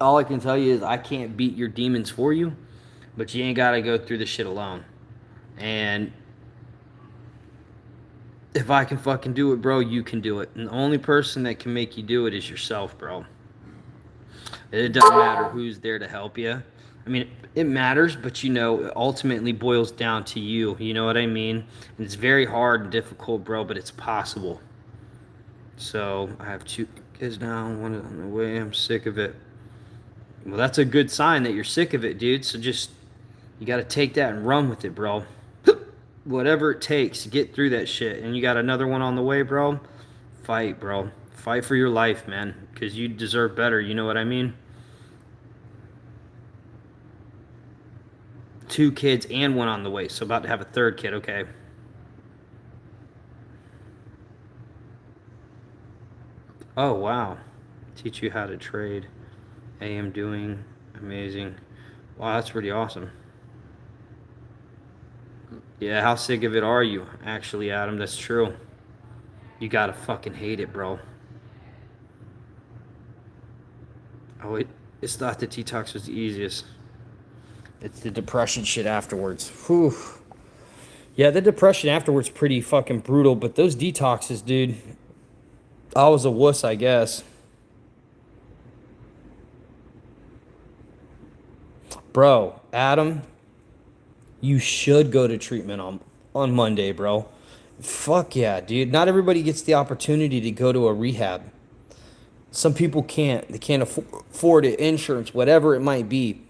all I can tell you is I can't beat your demons for you, but you ain't got to go through this shit alone. And if I can fucking do it, bro, you can do it. And the only person that can make you do it is yourself, bro. It doesn't matter who's there to help you. I mean, it matters, but you know, it ultimately boils down to you. You know what I mean? And it's very hard and difficult, bro, but it's possible. So I have 2 kids now, one on the way. I'm sick of it. Well, that's a good sign that you're sick of it, dude. So just, you got to take that and run with it, bro. Whatever it takes to get through that shit. And you got another one on the way, bro. Fight, bro. Fight for your life, man. Because you deserve better. You know what I mean? 2 kids and one on the way. So about to have a 3rd kid. Okay. Oh, wow. Teach you how to trade. I am doing amazing. Wow, that's pretty awesome. Yeah, how sick of it are you, actually, Adam? That's true. You gotta fucking hate it, bro. Oh, it's thought that detox was the easiest. It's the depression shit afterwards. Whew. Yeah, the depression afterwards pretty fucking brutal, but those detoxes, dude, I was a wuss, I guess. Bro, Adam, you should go to treatment on Monday, bro. Fuck yeah, dude. Not everybody gets the opportunity to go to a rehab. Some people can't. They can't afford it, insurance, whatever it might be.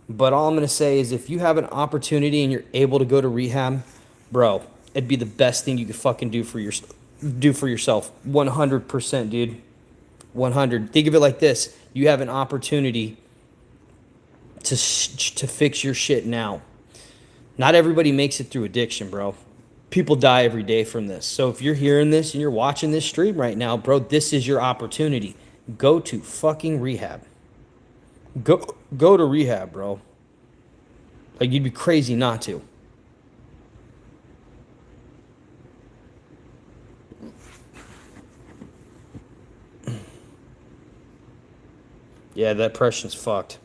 But all I'm going to say is if you have an opportunity and you're able to go to rehab, bro, it'd be the best thing you could fucking do for yourself. 100%, dude. 100. Think of it like this. You have an opportunity to fix your shit now. Not everybody makes it through addiction, bro. People die every day from this. So if you're hearing this and you're watching this stream right now, bro, this is your opportunity. Go to fucking rehab. Go to rehab, bro. Like you'd be crazy not to. Yeah, that depression's fucked.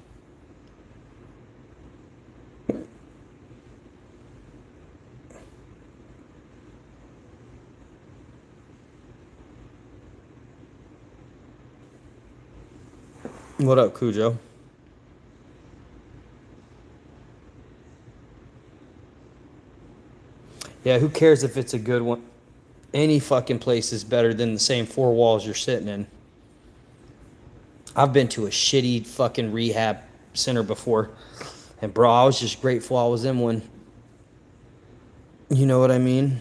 What up, Cujo? Yeah, who cares if it's a good one? Any fucking place is better than the same 4 walls you're sitting in. I've been to a shitty fucking rehab center before. And bro, I was just grateful I was in one. You know what I mean?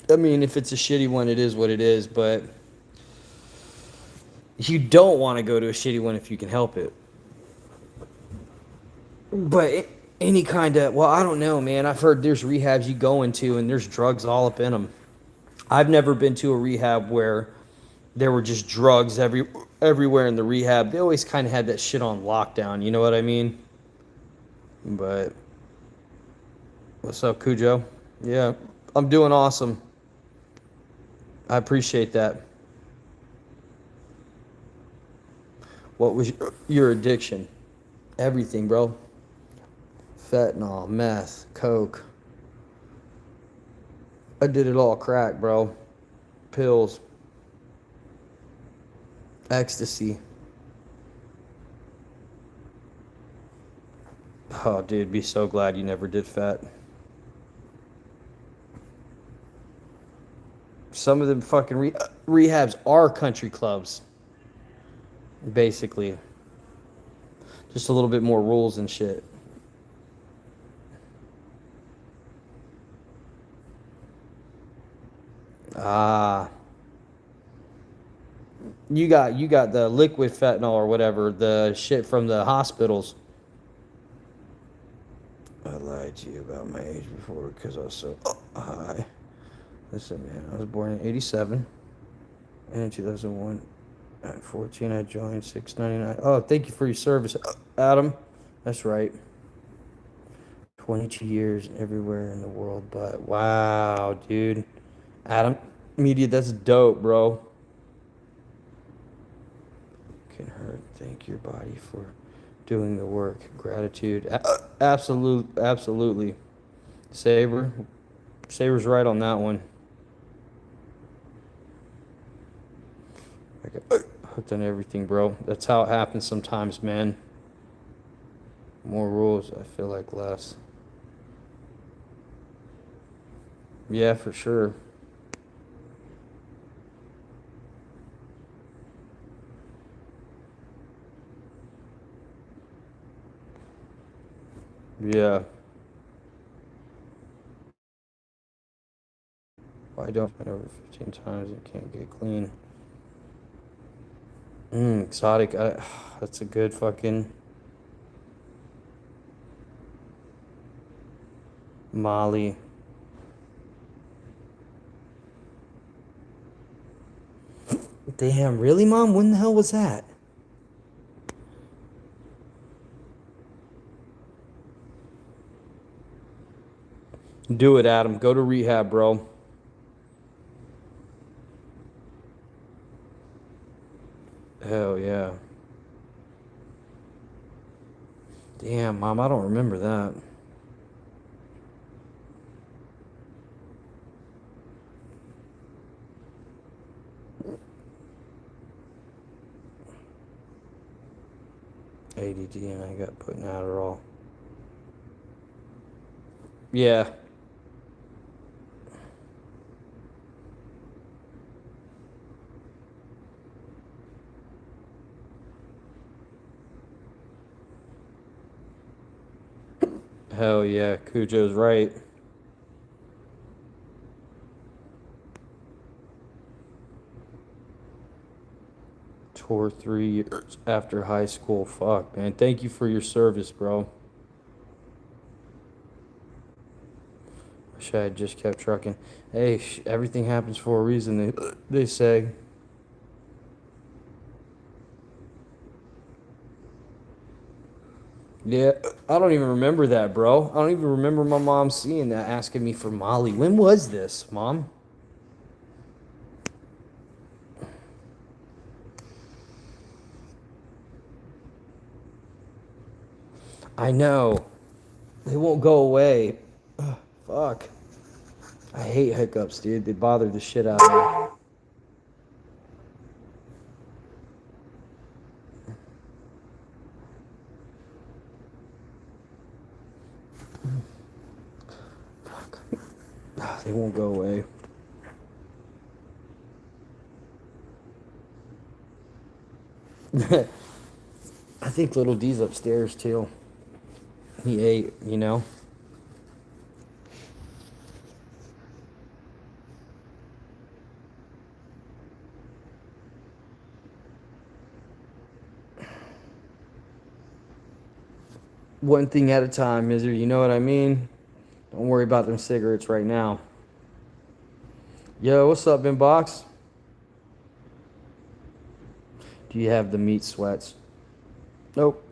I mean, if it's a shitty one, it is what it is, but you don't want to go to a shitty one if you can help it. But any kind of, well, I don't know, man. I've heard there's rehabs you go into and there's drugs all up in them. I've never been to a rehab where there were just drugs everywhere in the rehab. They always kind of had that shit on lockdown, you know what I mean? But what's up, Cujo? Yeah, I'm doing awesome. I appreciate that. What was your addiction? Everything, bro. Fentanyl, meth, coke. I did it all, crack, bro. Pills. Ecstasy. Oh, dude, be so glad you never did fat. Some of them fucking rehabs are country clubs, basically. Just a little bit more rules and shit. Ah, you got the liquid fentanyl or whatever, the shit from the hospitals. I lied to you about my age before because I was so high. Listen, man, I was born in '87 and in 2001. At 14, I joined 699. Oh, thank you for your service, Adam. That's right. 22 years everywhere in the world, but wow, dude. Adam, media, that's dope, bro. Can hurt. Thank your body for doing the work. Gratitude. Absolutely. Saber. Saber's right on that one. I got hooked on everything, bro. That's how it happens sometimes, man. More rules, I feel like less. Yeah, for sure. Yeah. Why don't I over 15 times and can't get clean? Exotic. That's a good fucking Molly. Damn, really, Mom? When the hell was that? Do it, Adam. Go to rehab, bro. Hell yeah. Damn, Mom, I don't remember that. ADD and I got putting Adderall. Yeah. Hell yeah. Cujo's right. Tour 3 years after high school. Fuck, man. Thank you for your service, bro. Wish I had just kept trucking. Hey, everything happens for a reason, they say. Yeah, I don't even remember that, bro. I don't even remember my mom seeing that, asking me for Molly. When was this, Mom? I know. They won't go away. Ugh, fuck. I hate hiccups, dude. They bother the shit out of me. Fuck. They won't go away. I think little D's upstairs, too. He ate, you know? One thing at a time, Misery. You know what I mean? Don't worry about them cigarettes right now. Yo, what's up, Inbox? Do you have the meat sweats? Nope.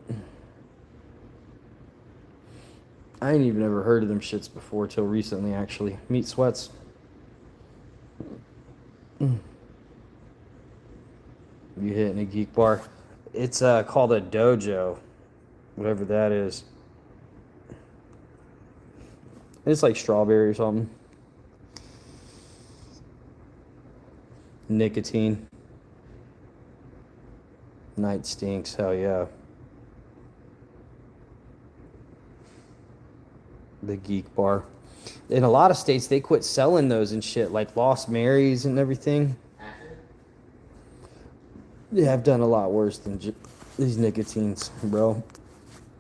I ain't even ever heard of them shits before till recently, actually. Meat sweats. You hitting a geek bar? It's called a dojo, whatever that is. It's like strawberry or something. Nicotine. Night stinks. Hell yeah. The Geek Bar. In a lot of states, they quit selling those and shit, like Lost Marys and everything. Yeah, I've done a lot worse than these nicotines, bro.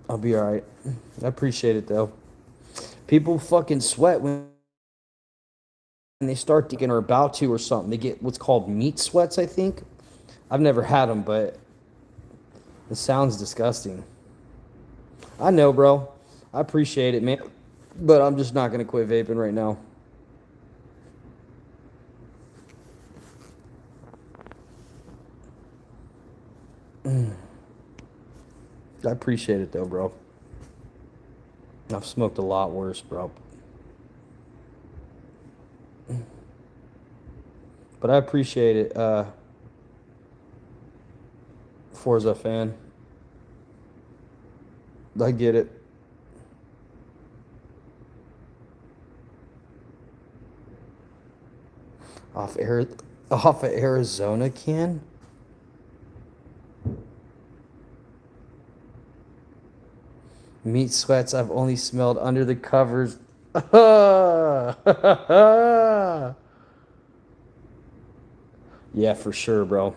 I'll be alright. I appreciate it, though. People fucking sweat when they start thinking or about to or something. They get what's called meat sweats, I think. I've never had them, but it sounds disgusting. I know, bro. I appreciate it, man. But I'm just not going to quit vaping right now. I appreciate it, though, bro. I've smoked a lot worse, bro. But I appreciate it, Forza fan. I get it. Off air, off of Arizona can. Meat sweats I've only smelled under the covers. Yeah, for sure, bro.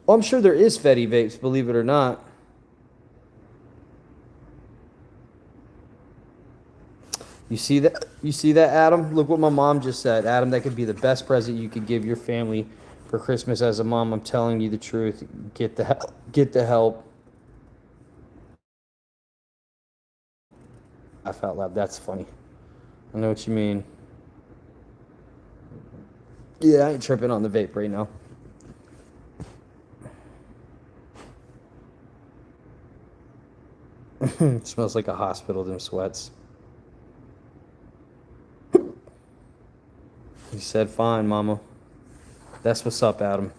Well, I'm sure there is Fetty vapes, believe it or not. You see that? You see that, Adam? Look what my mom just said. Adam, that could be the best present you could give your family for Christmas as a mom. I'm telling you the truth. Get the help. Get the help. Laugh out loud. That's funny. I know what you mean. Yeah, I ain't tripping on the vape right now. It smells like a hospital, them sweats. He said, fine, mama. That's what's up, Adam.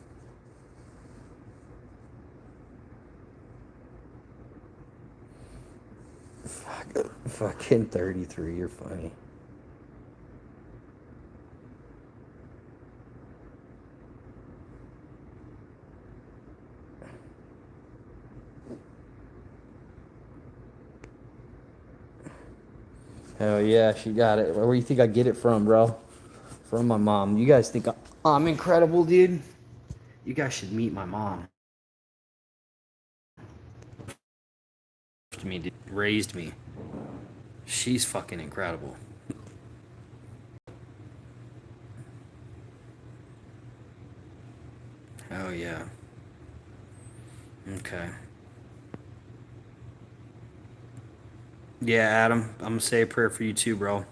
Fucking 33, you're funny. Hell yeah, she got it. Where do you think I get it from, bro? From my mom. You guys think I'm incredible, dude? You guys should meet my mom. Me, dude. Raised me. She's fucking incredible. Oh yeah. Okay. Yeah, Adam, I'm gonna say a prayer for you too, bro.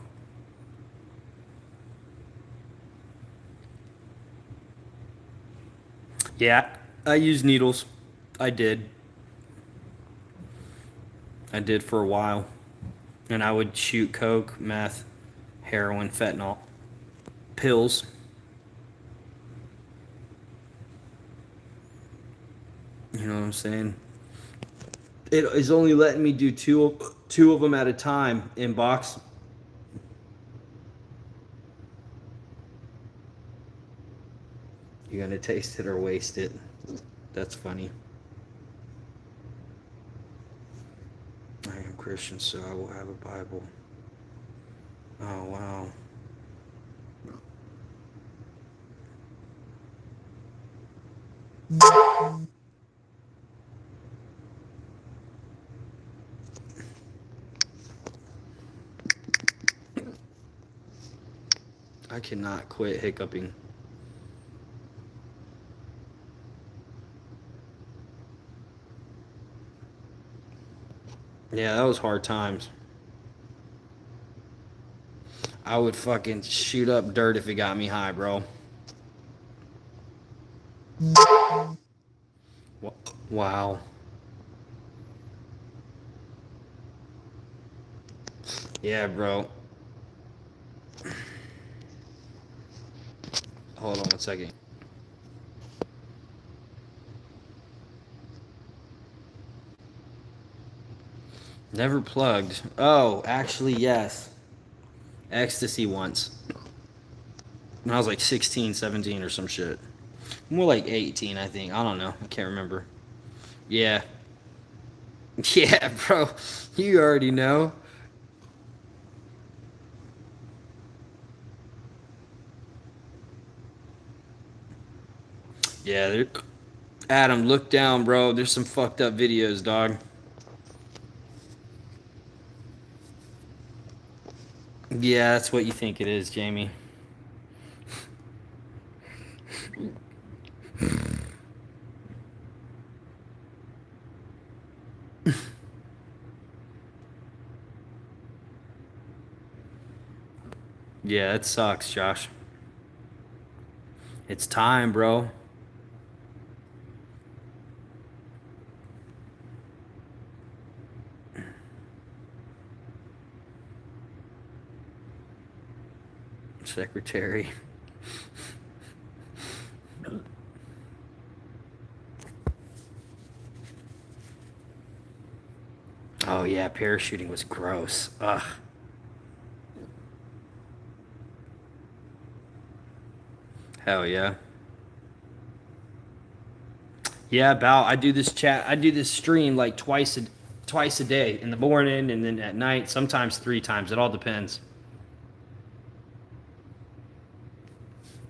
Yeah, I use needles. I did. I did for a while. And I would shoot coke, meth, heroin, fentanyl, pills. You know what I'm saying? It is only letting me do two of them at a time in box. You're gonna taste it or waste it. That's funny. I am Christian, so I will have a Bible. Oh wow. I cannot quit hiccuping. Yeah, that was hard times. I would fucking shoot up dirt if it got me high, bro. Wow. Yeah, bro. Hold on 1 second. Never plugged. Oh, actually, yes. Ecstasy once. When I was like 16, 17 or some shit. More like 18, I think. I don't know. I can't remember. Yeah. Yeah, bro. You already know. Yeah, Adam, look down, bro. There's some fucked up videos, dog. Yeah, that's what you think it is, Jamie. Yeah, it sucks, Josh. It's time, bro. Secretary. Oh yeah, parachuting was gross. Ugh. Hell yeah. Yeah, about I do this chat. I do this stream like twice a day in the morning and then at night. Sometimes three times. It all depends.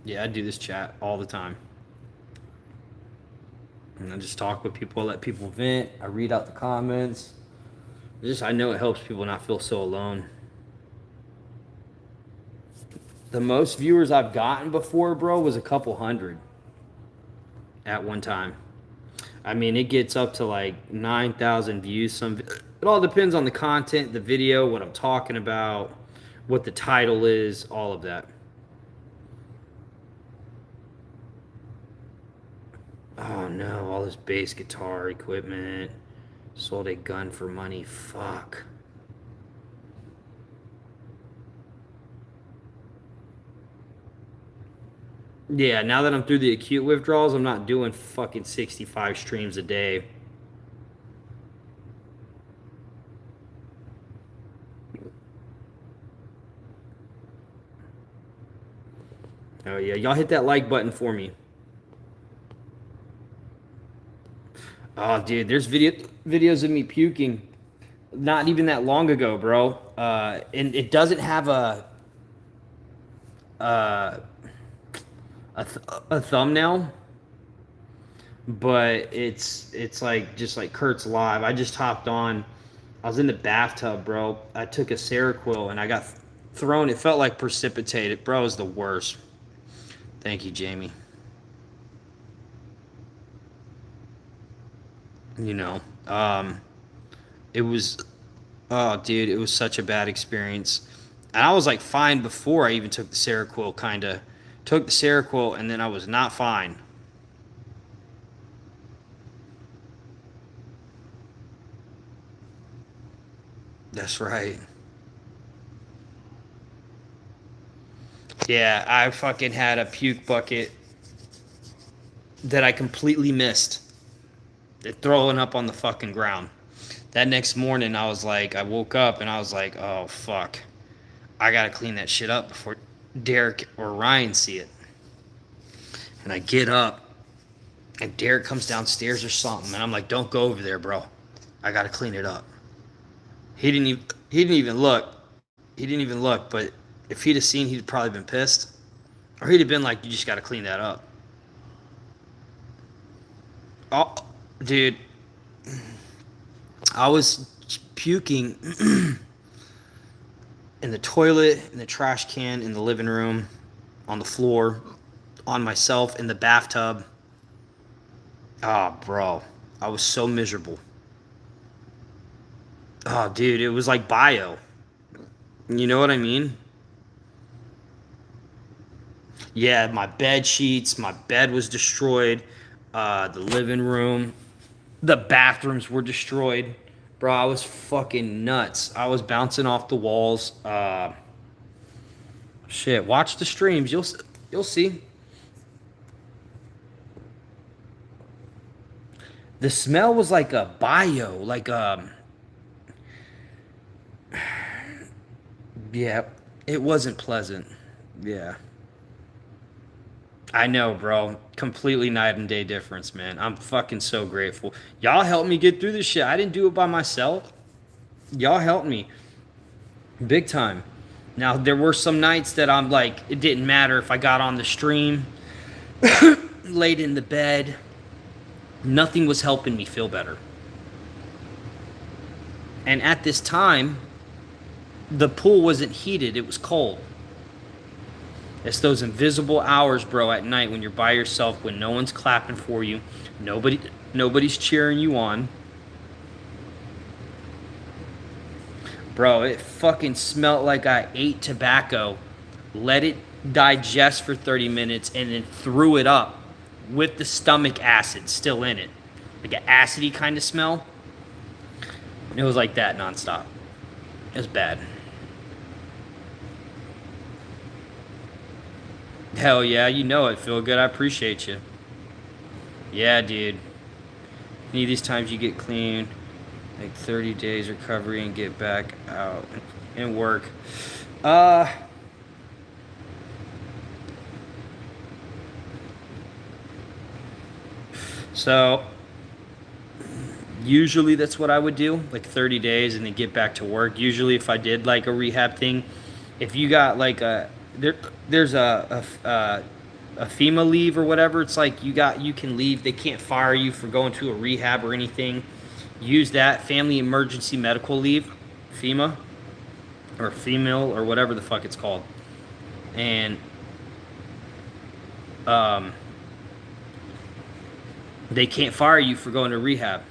Yeah, I do this chat all the time. And I just talk with people, let people vent. I read out the comments. Just I know it helps people not feel so alone. The most viewers I've gotten before, bro, was a couple hundred at one time. I mean, it gets up to like 9,000 views. It all depends on the content, the video, what I'm talking about, what the title is, all of that. Oh no, all this bass guitar equipment. Sold a gun for money. Fuck. Yeah, now that I'm through the acute withdrawals, I'm not doing fucking 65 streams a day. Oh yeah, y'all hit that like button for me. Oh dude, there's videos of me puking not even that long ago, bro. And it doesn't have uh, a thumbnail, but it's like just like Kurt's live. I just hopped on. I was in the bathtub, bro. I took a Seroquel and I got thrown. It felt like precipitated, bro. It was the worst. Thank you, Jamie. You know, it was, oh, dude, it was such a bad experience. And I was like fine before I even took the Seroquel, kind of. Took the Seroquel and then I was not fine. That's right. Yeah, I fucking had a puke bucket that I completely missed. It throwing up on the fucking ground. That next morning, I woke up and I was like, oh, fuck. I gotta clean that shit up before Derek or Ryan see it. And I get up and Derek comes downstairs or something. And I'm like, don't go over there, bro. I gotta clean it up. He didn't even look. He didn't even look, but if he'd have seen, he'd probably been pissed. Or he'd have been like, you just gotta clean that up. Oh, dude, I was puking in the toilet, in the trash can, in the living room, on the floor, on myself, in the bathtub. Oh, bro. I was so miserable. Oh, dude, it was like bio. You know what I mean? Yeah, my bed sheets, my bed was destroyed. The living room, the bathrooms were destroyed. Bro, I was fucking nuts. I was bouncing off the walls. Shit, watch the streams. You'll see. The smell was like a bio, like yeah, it wasn't pleasant. Yeah. I know, bro. Completely night and day difference, man. I'm fucking so grateful. Y'all helped me get through this shit. I didn't do it by myself. Y'all helped me big time. Now, there were some nights that I'm like, it didn't matter if I got on the stream, laid in the bed. Nothing was helping me feel better. And at this time, the pool wasn't heated, it was cold. It's those invisible hours, bro, at night when you're by yourself, when no one's clapping for you, nobody's cheering you on. Bro, it fucking smelled like I ate tobacco, let it digest for 30 minutes, and then threw it up with the stomach acid still in it. Like an acidy kind of smell. It was like that nonstop. It was bad. Hell yeah, you know it. Feel good. I appreciate you. Yeah, dude. Any of these times you get clean, like 30 days recovery and get back out and work. Uh, so usually that's what I would do, like 30 days and then get back to work. Usually if I did like a rehab thing, if you got like there's a FEMA leave or whatever, it's like you can leave. They can't fire you for going to a rehab or anything. Use that family emergency medical leave, FEMA or female or whatever the fuck it's called. And um they can't fire you for going to rehab.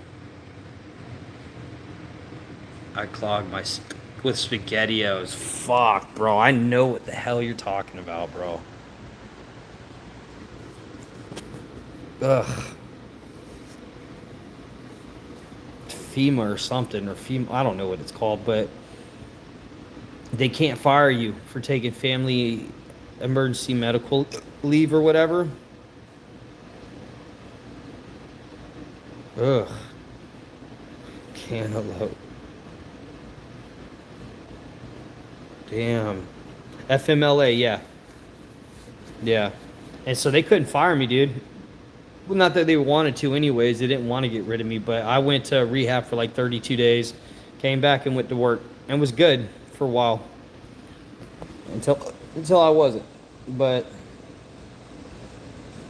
I clogged my with SpaghettiOs. Fuck, bro. I know what the hell you're talking about, bro. Ugh. FEMA or something, or FEMA. I don't know what it's called, but they can't fire you for taking family emergency medical leave or whatever. Ugh. Cantaloupe. Damn. FMLA, yeah. Yeah. And so they couldn't fire me, dude. Well, not that they wanted to anyways. They didn't want to get rid of me, but I went to rehab for like 32 days, came back and went to work, and was good for a while. Until I wasn't. But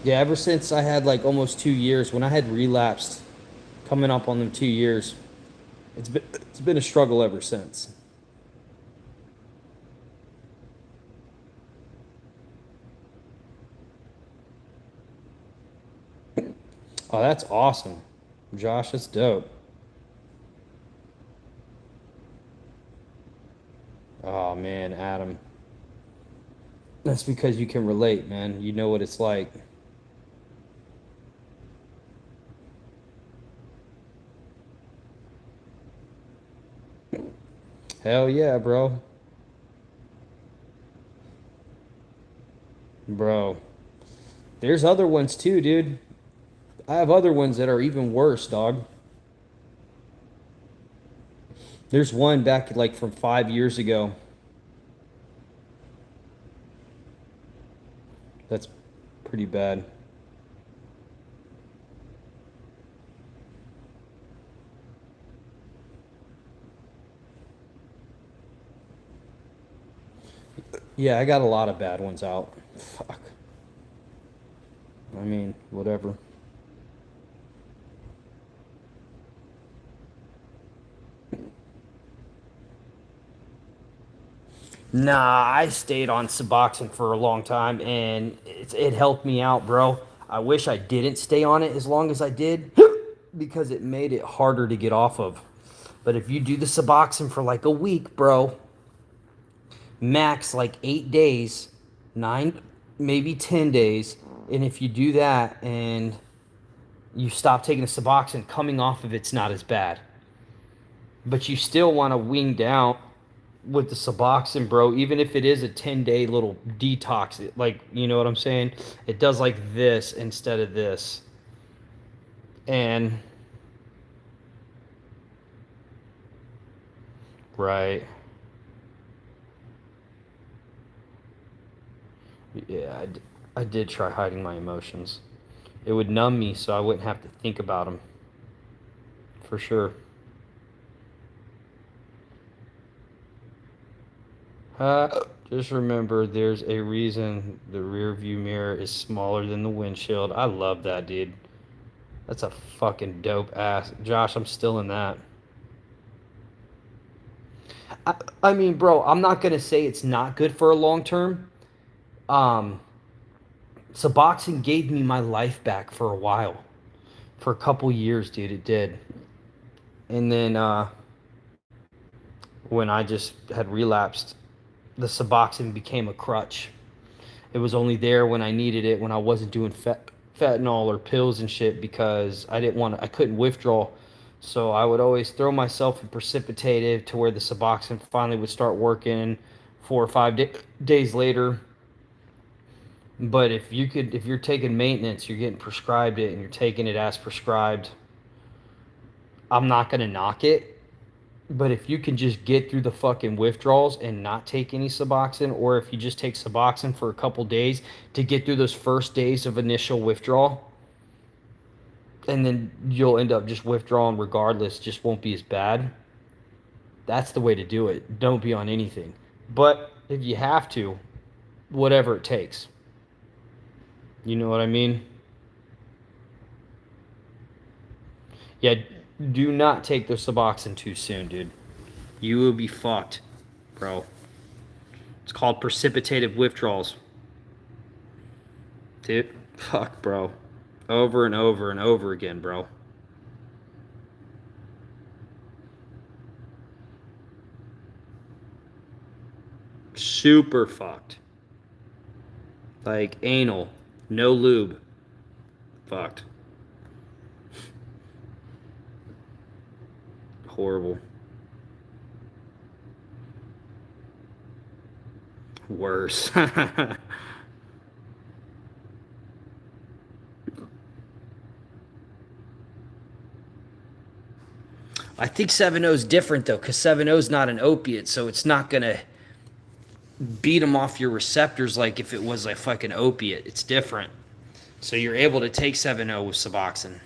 yeah, ever since I had like almost 2 years, when I had relapsed, coming up on them 2 years, it's been a struggle ever since. Oh, that's awesome. Josh, that's dope. Oh man, Adam. That's because you can relate, man. You know what it's like. Hell yeah, bro. Bro. There's other ones too, dude. I have other ones that are even worse, dog. There's one back like from 5 years ago. That's pretty bad. Yeah, I got a lot of bad ones out. Fuck. I mean, whatever. Nah, I stayed on Suboxone for a long time and it helped me out, bro. I wish I didn't stay on it as long as I did because it made it harder to get off of. But if you do the Suboxone for like a week, bro, max like 8 days, nine, maybe 10 days, and if you do that and you stop taking the Suboxone, coming off of it's not as bad. But you still want to wing down with the Suboxone, bro, even if it is a 10-day little detox, like, you know what I'm saying? It does like this instead of this. And, right. Yeah. I did try hiding my emotions. It would numb me so I wouldn't have to think about them. For sure. Just remember there's a reason the rear view mirror is smaller than the windshield. I love that, dude. That's a fucking dope ass. Josh, I'm still in that. I mean, bro, I'm not going to say it's not good for a long term. Um, Suboxone gave me my life back for a while. For a couple years, dude, it did. And then when I just had relapsed, the Suboxone became a crutch. It was only there when I needed it, when I wasn't doing fentanyl or pills and shit, because I couldn't withdraw. So I would always throw myself in precipitative to where the Suboxone finally would start working 4 or 5 days later. But if you're taking maintenance, you're getting prescribed it and you're taking it as prescribed, I'm not going to knock it. But if you can just get through the fucking withdrawals and not take any Suboxone, or if you just take Suboxone for a couple days to get through those first days of initial withdrawal, and then you'll end up just withdrawing regardless, just won't be as bad. That's the way to do it. Don't be on anything. But if you have to, whatever it takes. You know what I mean? Yeah, do not take the Suboxone too soon, dude. You will be fucked, bro. It's called precipitative withdrawals. Dude, fuck, bro. Over and over and over again, bro. Super fucked. Like anal, no lube. Fucked. Horrible. Worse. I think 7.0 is different though, because 7.0 is not an opiate, so it's not gonna beat them off your receptors like if it was a fucking opiate. It's different. So you're able to take 7.0 with Suboxone.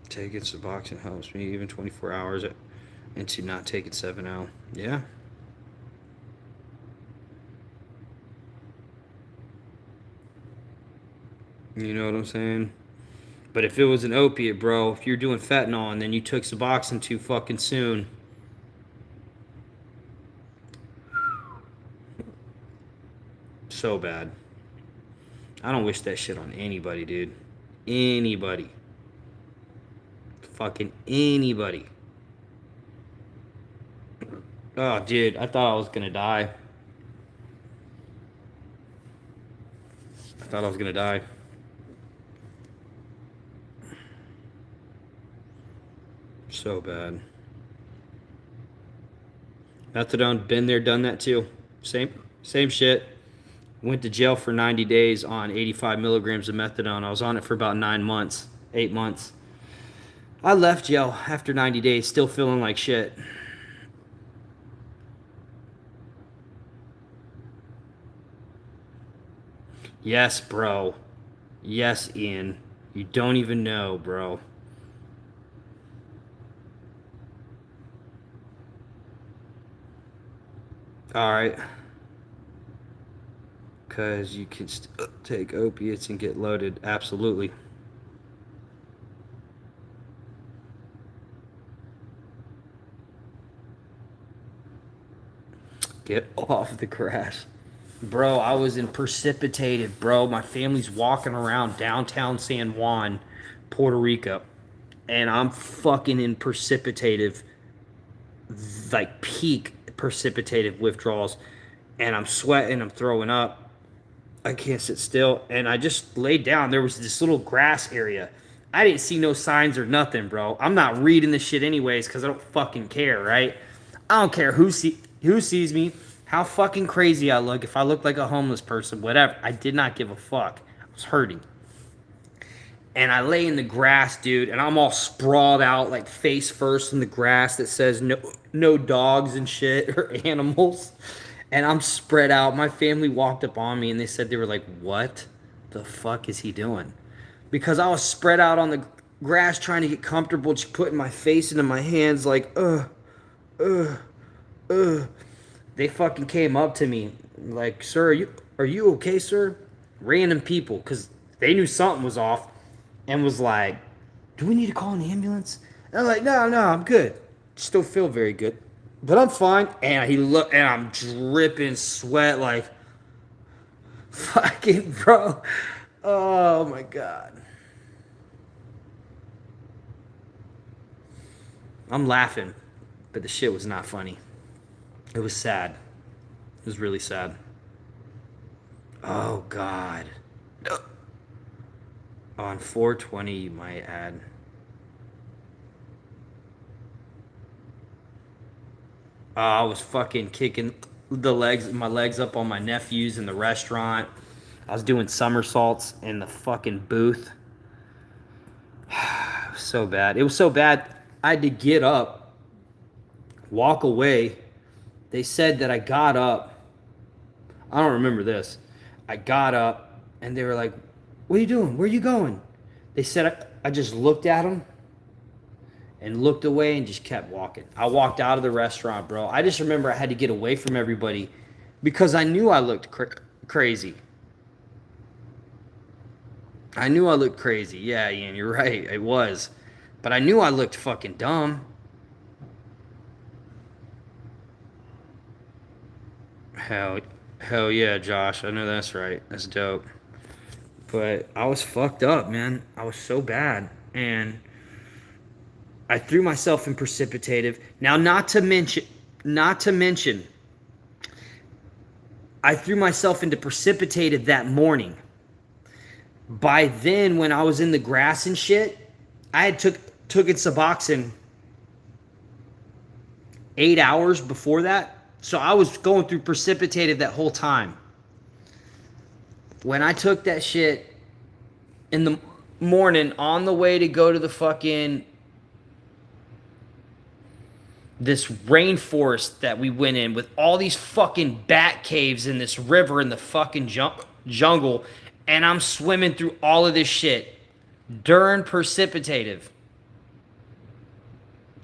Taking Suboxone helps me even 24 hours into not taking 7.0. Yeah. You know what I'm saying? But if it was an opiate, bro, if you're doing fentanyl and then you took Suboxone too fucking soon, so bad. I don't wish that shit on anybody, dude. Anybody. Fucking anybody. Oh, dude, I thought I was gonna die. I thought I was gonna die. So bad. Methadone, been there, done that too. Same shit. Went to jail for 90 days on 85 milligrams of methadone. I was on it for about 9 months, 8 months. I left jail after 90 days, still feeling like shit. Yes, bro. Yes, Ian. You don't even know, bro. All right. Because you can take opiates and get loaded. Absolutely. Get off the grass. Bro, I was in precipitated, bro. My family's walking around downtown San Juan, Puerto Rico. And I'm fucking in precipitative, like peak precipitative withdrawals. And I'm sweating, I'm throwing up. I can't sit still. And I just laid down. There was this little grass area. I didn't see no signs or nothing, bro. I'm not reading this shit anyways because I don't fucking care, right? I don't care who sees me, how fucking crazy I look, if I look like a homeless person, whatever. I did not give a fuck. I was hurting. And I lay in the grass, dude, and I'm all sprawled out, like face first in the grass that says no dogs and shit or animals. And I'm spread out. My family walked up on me and they said, they were like, what the fuck is he doing? Because I was spread out on the grass trying to get comfortable, just putting my face into my hands like, uh, uh. They fucking came up to me like, sir, are you okay, sir? Random people, because they knew something was off and was like, do we need to call an ambulance? And I'm like, no, I'm good. Still feel very good. But I'm fine. And he looked, and I'm dripping sweat like, fucking bro. Oh my God. I'm laughing, but the shit was not funny. It was sad. It was really sad. Oh God. On 420, you might add. I was fucking kicking my legs up on my nephews in the restaurant. I was doing somersaults in the fucking booth. It was so bad. It was so bad. I had to get up, walk away. They said that I got up. I don't remember this. I got up and they were like, what are you doing? Where are you going? They said I just looked at them and looked away and just kept walking. I walked out of the restaurant, bro. I just remember I had to get away from everybody because I knew I looked crazy. I knew I looked crazy. Yeah, Ian, you're right. It was. But I knew I looked fucking dumb. Hell, hell yeah, Josh. I know that's right. That's dope. But I was fucked up, man. I was so bad. And I threw myself in precipitative. Now, not to mention, I threw myself into precipitative that morning. By then, when I was in the grass and shit, I had took in Suboxone 8 hours before that. So I was going through precipitative that whole time. When I took that shit in the morning on the way to go to the fucking this rainforest that we went in with all these fucking bat caves in this river in the fucking jungle, and I'm swimming through all of this shit during precipitative.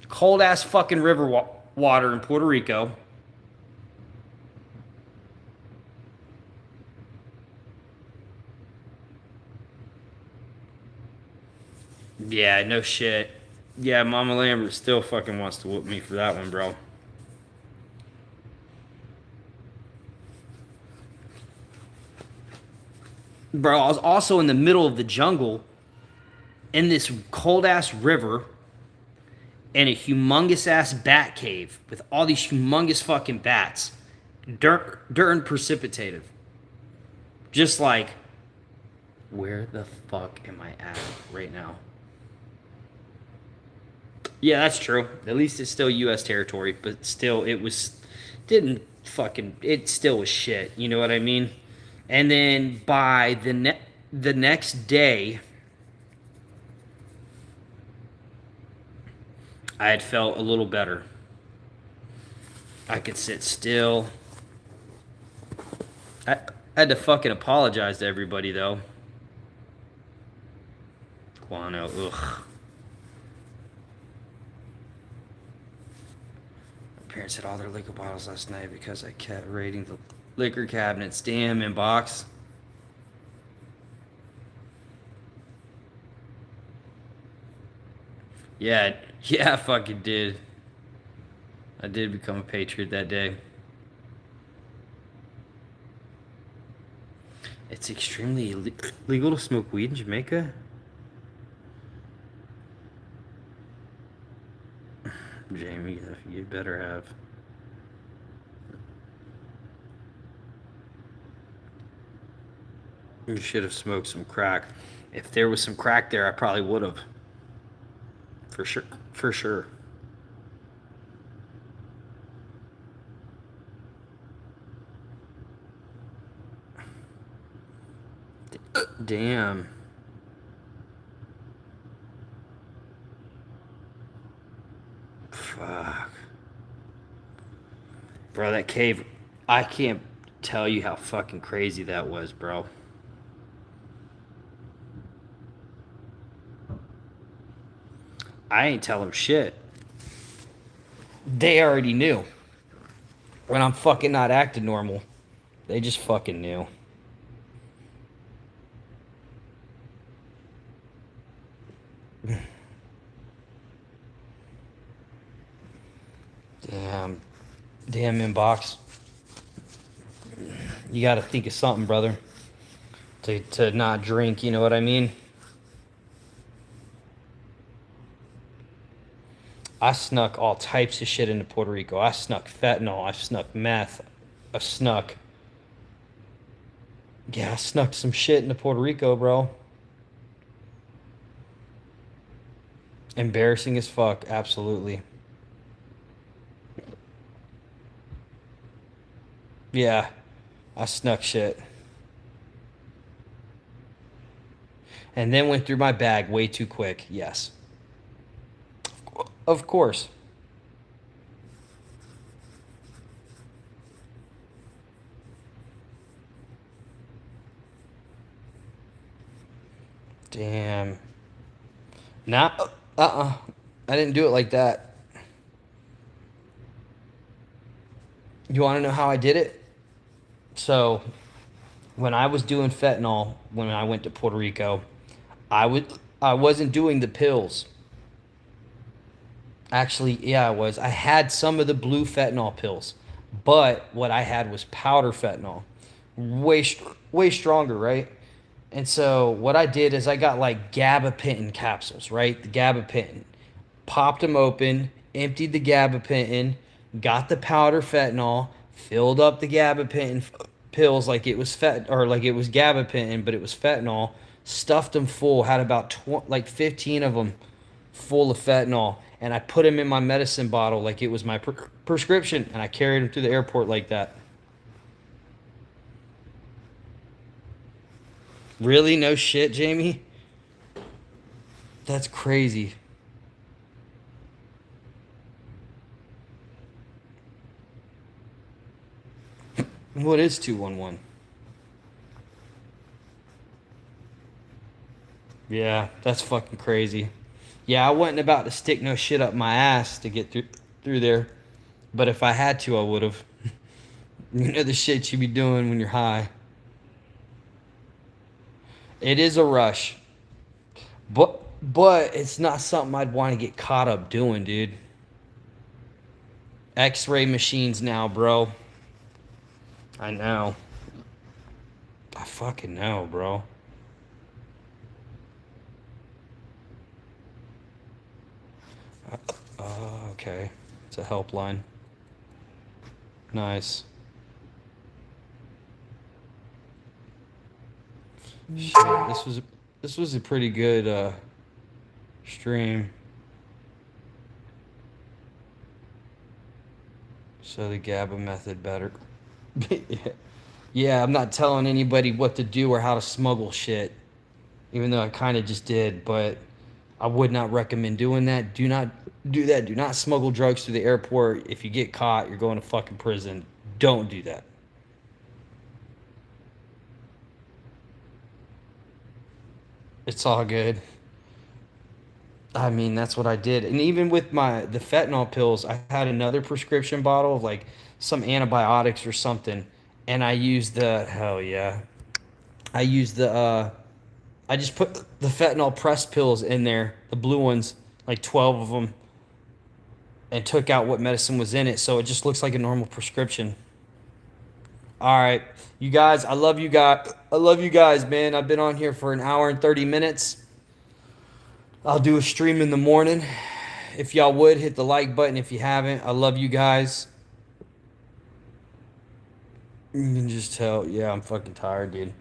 Cold ass fucking river water in Puerto Rico. Yeah, no shit. Yeah, Mama Lambert still fucking wants to whoop me for that one, bro. Bro, I was also in the middle of the jungle in this cold ass river in a humongous ass bat cave with all these humongous fucking bats during precipitative. Just like, where the fuck am I at right now? Yeah, that's true. At least it's still U.S. territory, but still, it still was shit. You know what I mean? And then by the next day, I had felt a little better. I could sit still. I had to fucking apologize to everybody, though. Guano, ugh. My parents had all their liquor bottles last night because I kept raiding the liquor cabinets. Damn, inbox. Yeah, I fucking did. I did become a patriot that day. It's extremely illegal to smoke weed in Jamaica? Jamie, you better have. You should have smoked some crack. If there was some crack there, I probably would have. For sure. For sure. Damn. Bro, that cave, I can't tell you how fucking crazy that was, bro. I ain't tell them shit. They already knew. When I'm fucking not acting normal, they just fucking knew. Damn. Damn inbox. You gotta think of something, brother. To not drink, you know what I mean? I snuck all types of shit into Puerto Rico. I snuck fentanyl. I snuck meth. I snuck. Yeah, I snuck some shit into Puerto Rico, bro. Embarrassing as fuck, absolutely. Yeah, I snuck shit. And then went through my bag way too quick, yes. Of course. Damn. Nah, I didn't do it like that. You want to know how I did it? So, when I was doing fentanyl, when I went to Puerto Rico, I would I wasn't doing the pills. Actually, yeah, I was. I had some of the blue fentanyl pills, but what I had was powder fentanyl, way way stronger, right? And so what I did is I got like gabapentin capsules, right? The gabapentin, popped them open, emptied the gabapentin, got the powder fentanyl, filled up the gabapentin pills like it was like it was gabapentin, but it was fentanyl. Stuffed them full, had about 15 of them full of fentanyl, and I put them in my medicine bottle like it was my prescription, and I carried them through the airport like that. Really? No shit, Jamie? That's crazy. What is 211? Yeah, that's fucking crazy. Yeah, I wasn't about to stick no shit up my ass to get through there, but if I had to, I would have. You know the shit you be doing when you're high. It is a rush, but it's not something I'd want to get caught up doing, dude. X-ray machines now, bro. I know. I fucking know, bro. Okay. It's a helpline. Nice. Shit, this was a pretty good stream. So the GABA method better. Yeah, I'm not telling anybody what to do or how to smuggle shit, even though I kind of just did, but I would not recommend doing that. Do not do that. Do not smuggle drugs through the airport. If you get caught, you're going to fucking prison. Don't do that. It's all good. I mean, that's what I did. And even with the fentanyl pills, I had another prescription bottle of like some antibiotics or something, and I used the hell yeah. I used I just put the fentanyl pressed pills in there, the blue ones, like 12 of them, and took out what medicine was in it, so it just looks like a normal prescription. All right, you guys, I love you guys. I love you guys, man. I've been on here for an hour and 30 minutes. I'll do a stream in the morning. If y'all would hit the like button if you haven't. I love you guys. You can just tell, yeah, I'm fucking tired, dude.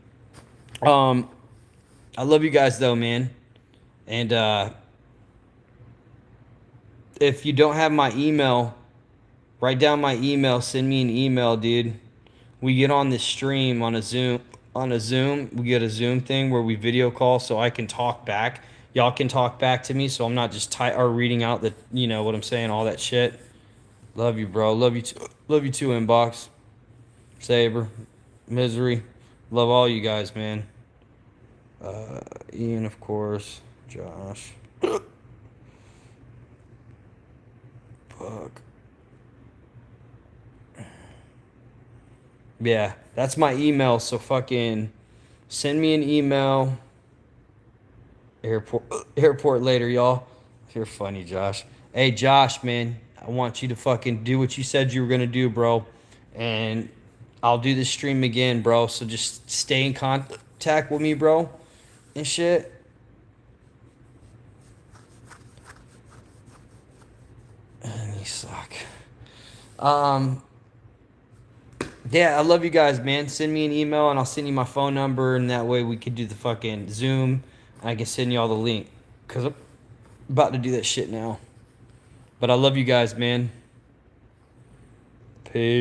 Um, I love you guys though, man. And if you don't have my email, write down my email, send me an email, dude. We get on this stream on a Zoom. We get a Zoom thing where we video call so I can talk back. Y'all can talk back to me so I'm not just or reading out the, you know what I'm saying, all that shit. Love you, bro. Love you too. Love you too, Inbox. Saber. Misery. Love all you guys, man. Ian, of course. Josh. Fuck. Yeah, that's my email. So fucking send me an email. Airport later, y'all. You're funny, Josh. Hey, Josh, man, I want you to fucking do what you said you were gonna do, bro. And I'll do this stream again, bro. So just stay in contact with me, bro, and shit. And you suck. Yeah, I love you guys, man. Send me an email and I'll send you my phone number, and that way we could do the fucking Zoom. And I can send you all the link. Cause I'm about to do that shit now. But I love you guys, man. Peace.